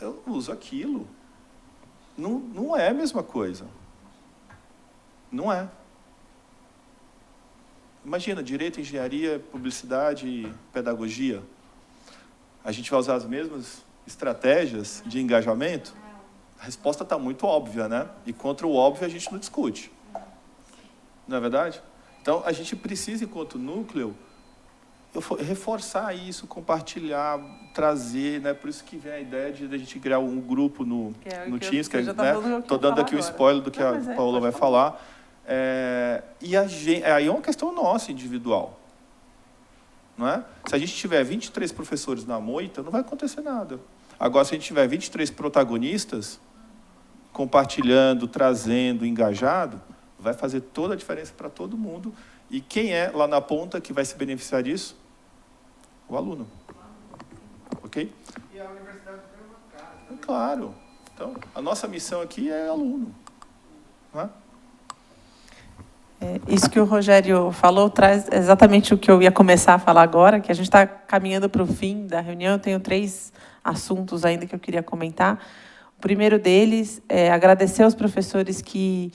eu uso aquilo. Não é a mesma coisa. Não é. Imagina, direito, engenharia, publicidade e pedagogia. A gente vai usar as mesmas estratégias de engajamento? A resposta está muito óbvia, né? E contra o óbvio a gente não discute. Não é verdade? Então, a gente precisa, enquanto núcleo, reforçar isso, compartilhar, trazer, né? Por isso que vem a ideia de a gente criar um grupo no Teams, que estou dando aqui o spoiler do que a Paola vai falar. E aí é uma questão nossa, individual. Não é? Se a gente tiver 23 professores na moita, não vai acontecer nada. Agora, se a gente tiver 23 protagonistas, compartilhando, trazendo, engajado, vai fazer toda a diferença para todo mundo. E quem é lá na ponta que vai se beneficiar disso? O aluno. Ok? E a universidade tem uma casa. Claro. Então, a nossa missão aqui é aluno. Não é? Isso que o Rogério falou traz exatamente o que eu ia começar a falar agora, que a gente está caminhando para o fim da reunião. Eu tenho 3 assuntos ainda que eu queria comentar. O primeiro deles é agradecer aos professores que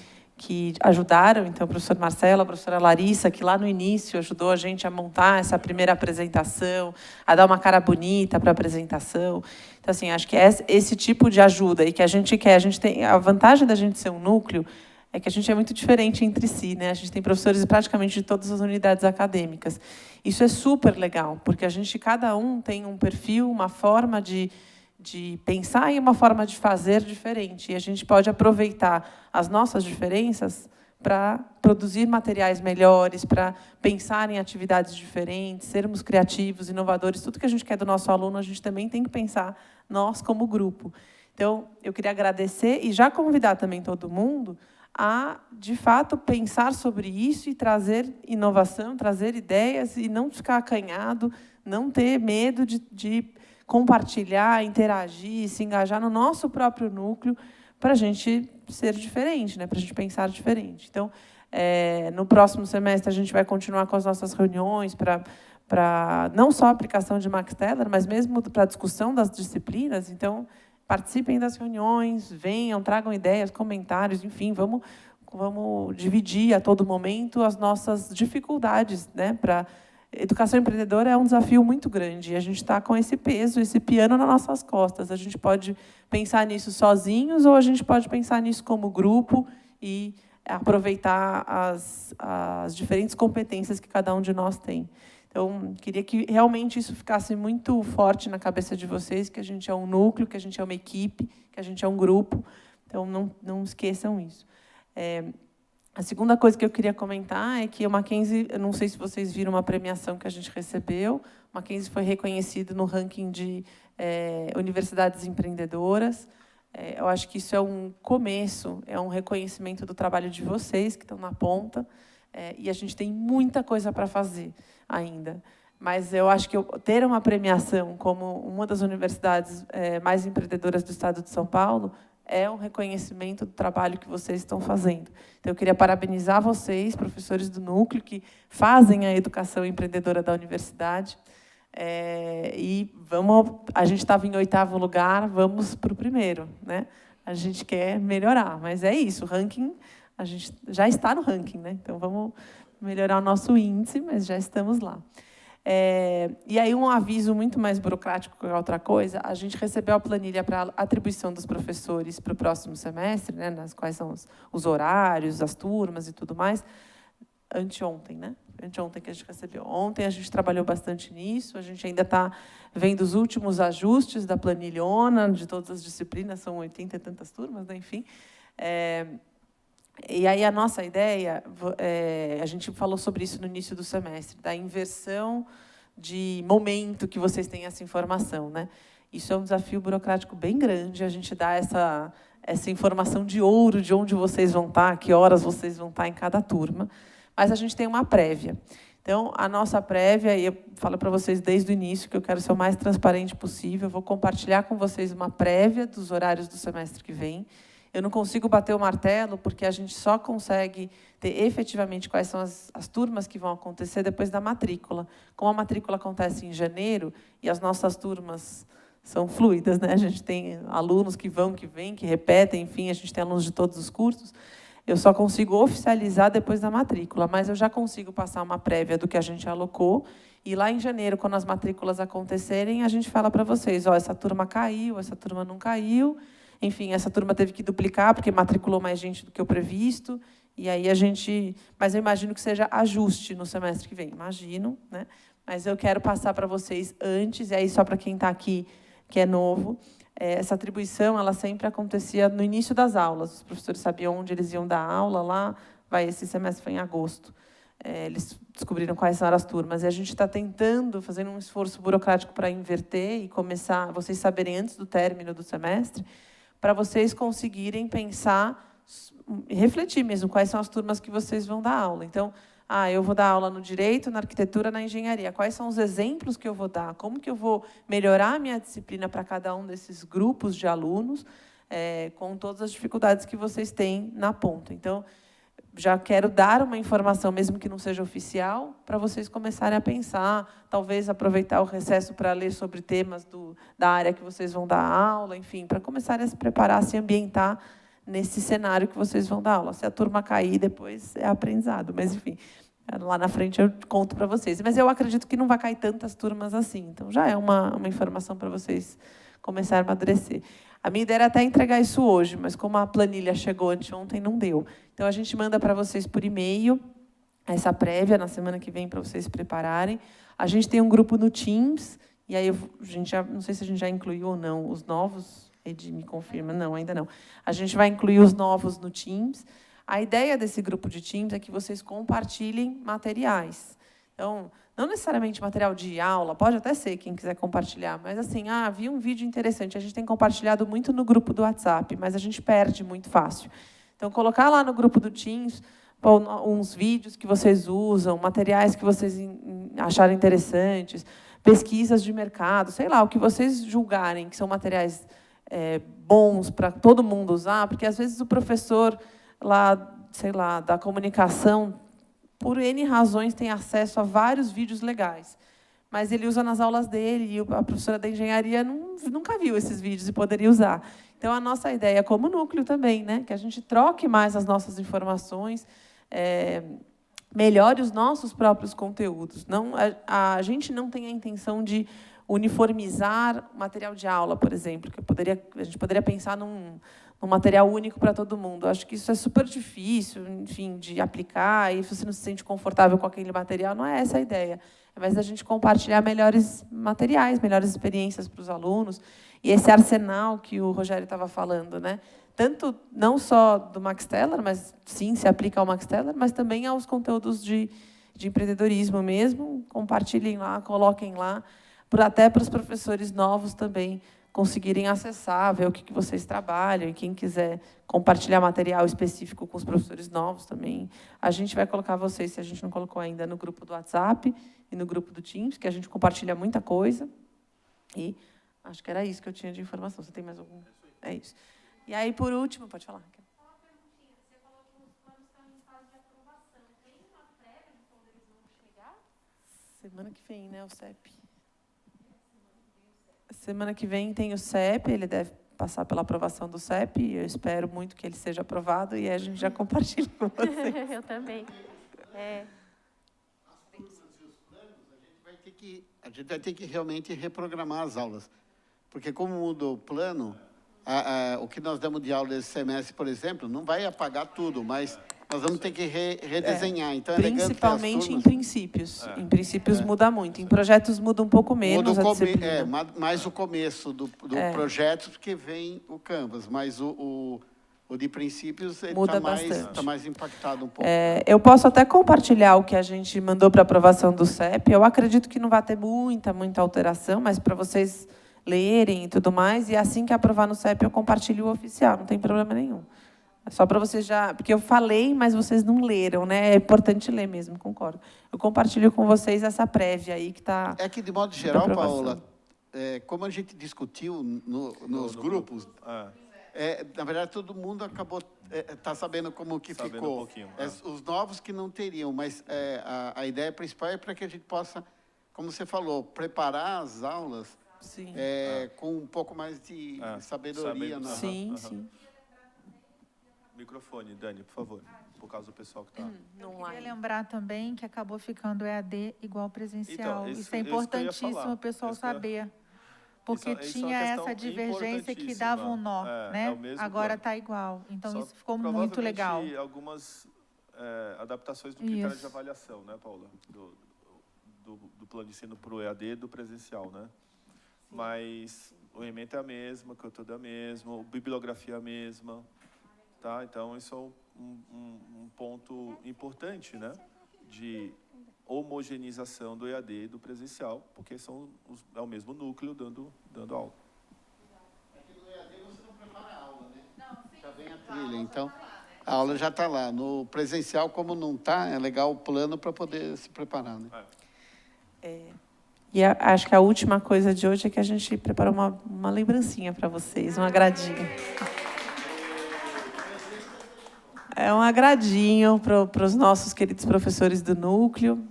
ajudaram, então, o professor Marcelo, a professora Larissa, que lá no início ajudou a gente a montar essa primeira apresentação, a dar uma cara bonita para a apresentação. Então, assim, acho que é esse tipo de ajuda e que a gente quer. A gente tem a vantagem da gente ser um núcleo é que a gente é muito diferente entre si, né? A gente tem professores praticamente de todas as unidades acadêmicas. Isso é super legal, porque a gente, cada um tem um perfil, uma forma de pensar e uma forma de fazer diferente. E a gente pode aproveitar as nossas diferenças para produzir materiais melhores, para pensar em atividades diferentes, sermos criativos, inovadores. Tudo que a gente quer do nosso aluno, a gente também tem que pensar nós como grupo. Então, eu queria agradecer e já convidar também todo mundo a, de fato, pensar sobre isso e trazer inovação, trazer ideias e não ficar acanhado, não ter medo de compartilhar, interagir, se engajar no nosso próprio núcleo para a gente ser diferente, né? Para a gente pensar diferente. Então, no próximo semestre, a gente vai continuar com as nossas reuniões para não só a aplicação de Max Teller, mas mesmo para a discussão das disciplinas. Então, participem das reuniões, venham, tragam ideias, comentários, enfim, vamos dividir a todo momento as nossas dificuldades, né? Educação empreendedora é um desafio muito grande e a gente está com esse peso, esse piano nas nossas costas. A gente pode pensar nisso sozinhos ou a gente pode pensar nisso como grupo e aproveitar as diferentes competências que cada um de nós tem. Então, queria que realmente isso ficasse muito forte na cabeça de vocês, que a gente é um núcleo, que a gente é uma equipe, que a gente é um grupo. Então, não esqueçam isso. A segunda coisa que eu queria comentar é que o Mackenzie, eu não sei se vocês viram uma premiação que a gente recebeu, o Mackenzie foi reconhecido no ranking de universidades empreendedoras. Eu acho que isso é um começo, é um reconhecimento do trabalho de vocês, que estão na ponta, e a gente tem muita coisa para fazer ainda. Mas eu acho que ter uma premiação como uma das universidades mais empreendedoras do estado de São Paulo é um reconhecimento do trabalho que vocês estão fazendo. Então, eu queria parabenizar vocês, professores do Núcleo, que fazem a educação empreendedora da universidade. E a gente estava em 8º lugar, vamos para o 1º, né? A gente quer melhorar, mas é isso, o ranking, a gente já está no ranking, né? Então, vamos melhorar o nosso índice, mas já estamos lá. E aí, um aviso muito mais burocrático que outra coisa, a gente recebeu a planilha para atribuição dos professores para o próximo semestre, né, nas quais são os horários, as turmas e tudo mais, anteontem, né? Anteontem que a gente recebeu. Ontem a gente trabalhou bastante nisso, a gente ainda está vendo os últimos ajustes da planilhona, de todas as disciplinas, são 80 e tantas turmas, né? Enfim. E aí a nossa ideia, a gente falou sobre isso no início do semestre, da inversão de momento que vocês têm essa informação, né? Isso é um desafio burocrático bem grande, a gente dá essa informação de ouro, de onde vocês vão estar, que horas vocês vão estar em cada turma, mas a gente tem uma prévia. Então, a nossa prévia, e eu falo para vocês desde o início que eu quero ser o mais transparente possível, eu vou compartilhar com vocês uma prévia dos horários do semestre que vem. Eu não consigo bater o martelo, porque a gente só consegue ter efetivamente quais são as turmas que vão acontecer depois da matrícula. Como a matrícula acontece em janeiro, e as nossas turmas são fluidas, né? A gente tem alunos que vão, que vêm, que repetem, enfim, a gente tem alunos de todos os cursos. Eu só consigo oficializar depois da matrícula, mas eu já consigo passar uma prévia do que a gente alocou, e lá em janeiro, quando as matrículas acontecerem, a gente fala para vocês, essa turma caiu, essa turma não caiu, enfim, essa turma teve que duplicar, porque matriculou mais gente do que o previsto, e aí a gente... Mas eu imagino que seja ajuste no semestre que vem, imagino, né? Mas eu quero passar para vocês antes, e aí só para quem está aqui, que é novo, essa atribuição ela sempre acontecia no início das aulas, os professores sabiam onde eles iam dar aula lá, esse semestre foi em agosto. Eles descobriram quais eram as turmas, e a gente está tentando, fazendo um esforço burocrático para inverter e começar, vocês saberem antes do término do semestre, para vocês conseguirem pensar, refletir mesmo quais são as turmas que vocês vão dar aula. Então, eu vou dar aula no direito, na arquitetura, na engenharia. Quais são os exemplos que eu vou dar? Como que eu vou melhorar a minha disciplina para cada um desses grupos de alunos, com todas as dificuldades que vocês têm na ponta? Então, já quero dar uma informação, mesmo que não seja oficial, para vocês começarem a pensar, talvez aproveitar o recesso para ler sobre temas da área que vocês vão dar aula, enfim, para começarem a se preparar, a se ambientar nesse cenário que vocês vão dar aula. Se a turma cair, depois é aprendizado, mas, enfim, lá na frente eu conto para vocês. Mas eu acredito que não vai cair tantas turmas assim, então já é uma informação para vocês começarem a amadurecer. A minha ideia era até entregar isso hoje, mas como a planilha chegou anteontem, não deu. Então, a gente manda para vocês por e-mail essa prévia, na semana que vem, para vocês se prepararem. A gente tem um grupo no Teams, e aí a gente não sei se a gente já incluiu ou não os novos, Edi me confirma, não, ainda não. A gente vai incluir os novos no Teams. A ideia desse grupo de Teams é que vocês compartilhem materiais. Então, não necessariamente material de aula, pode até ser, quem quiser compartilhar, mas assim, vi um vídeo interessante, a gente tem compartilhado muito no grupo do WhatsApp, mas a gente perde muito fácil. Então, colocar lá no grupo do Teams uns vídeos que vocês usam, materiais que vocês acharem interessantes, pesquisas de mercado, sei lá, o que vocês julgarem que são materiais bons para todo mundo usar, porque, às vezes, o professor lá, sei lá, da comunicação, por N razões, tem acesso a vários vídeos legais, mas ele usa nas aulas dele, e a professora da engenharia nunca viu esses vídeos e poderia usar. Então, a nossa ideia, como núcleo também, né, que a gente troque mais as nossas informações, melhore os nossos próprios conteúdos. A gente não tem a intenção de uniformizar material de aula, por exemplo, que a gente poderia pensar num material único para todo mundo. Acho que isso é super difícil, enfim, de aplicar, e se você não se sente confortável com aquele material, não é essa a ideia. É mais a gente compartilhar melhores materiais, melhores experiências para os alunos, e esse arsenal que o Rogério estava falando, né? Tanto não só do Max Teller, mas sim se aplica ao Max Teller, mas também aos conteúdos de empreendedorismo mesmo. Compartilhem lá, coloquem lá, até para os professores novos também conseguirem acessar, ver o que vocês trabalham, e quem quiser compartilhar material específico com os professores novos também. A gente vai colocar vocês, se a gente não colocou ainda, no grupo do WhatsApp e no grupo do Teams, que a gente compartilha muita coisa. E acho que era isso que eu tinha de informação. Você tem mais algum? É isso. E aí, por último, pode falar. Semana que vem, né, o CEP. Semana que vem tem o CEP, ele deve passar pela aprovação do CEP, e eu espero muito que ele seja aprovado, e aí a gente já compartilha com vocês. Eu também. A gente vai ter que realmente reprogramar as aulas, porque como mudou o plano, o que nós damos de aula esse semestre, por exemplo, não vai apagar tudo, mas nós vamos ter que redesenhar. Então, principalmente em princípios. Em princípios muda muito. Em projetos muda um pouco menos a disciplina. Mais o começo do projeto, porque vem o Canvas, mas o de princípios está mais impactado um pouco. Eu posso até compartilhar o que a gente mandou para aprovação do CEP. Eu acredito que não vai ter muita alteração, mas para vocês lerem e tudo mais, e assim que aprovar no CEP, eu compartilho o oficial, não tem problema nenhum. Só para vocês já... Porque eu falei, mas vocês não leram, né? É importante ler mesmo, concordo. Eu compartilho com vocês essa prévia aí que está... É que, de modo geral, Paola, como a gente discutiu nos grupos, na verdade, todo mundo acabou tá sabendo como que ficou. Os novos que não teriam, mas a ideia principal é para que a gente possa, como você falou, preparar as aulas com um pouco mais de sabedoria. Sim. Microfone, Dani, por favor, por causa do pessoal que está... Eu queria lembrar também que acabou ficando EAD igual presencial. Então, isso é importantíssimo o pessoal saber. Porque tinha essa divergência que dava um nó, né? Agora está igual. Então, isso ficou muito legal. Algumas adaptações do critério de avaliação, né, Paula? Do plano de ensino para o EAD e do presencial, né? Mas o elemento é a mesma, o conteúdo é a mesma, a bibliografia é a mesma. Tá? Então, isso é um ponto importante, né, de homogeneização do EAD e do presencial, porque é o mesmo núcleo dando aula. Aqui no EAD você não prepara a aula, né? Já vem a trilha, então a aula já está lá. No presencial, como não está, é legal o plano para poder se preparar, né? E acho que a última coisa de hoje é que a gente preparou uma lembrancinha para vocês, um agradinho. É um agradinho para os nossos queridos professores do núcleo.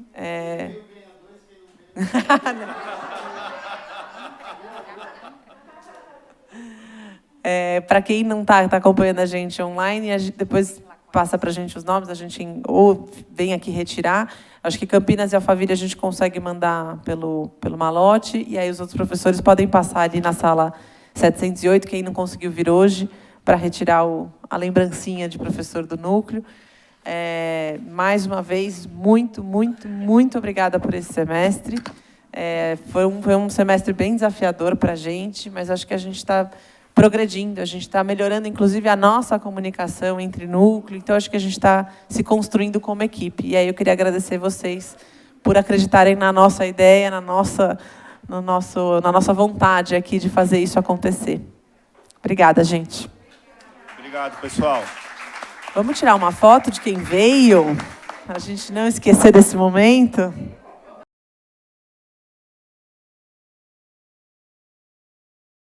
Para quem não está acompanhando a gente online, a gente depois passa para a gente os nomes, a gente ou vem aqui retirar. Acho que Campinas e Alphaville a gente consegue mandar pelo malote, e aí os outros professores podem passar ali na sala 708, quem não conseguiu vir hoje, para retirar a lembrancinha de professor do núcleo. Mais uma vez, muito obrigada por esse semestre. Foi um semestre bem desafiador para a gente, mas acho que a gente está progredindo, a gente está melhorando, inclusive, a nossa comunicação entre núcleo, então acho que a gente está se construindo como equipe. E aí eu queria agradecer vocês por acreditarem na nossa ideia, na nossa vontade aqui de fazer isso acontecer. Obrigada, gente. Obrigado, pessoal. Vamos tirar uma foto de quem veio, para a gente não esquecer desse momento?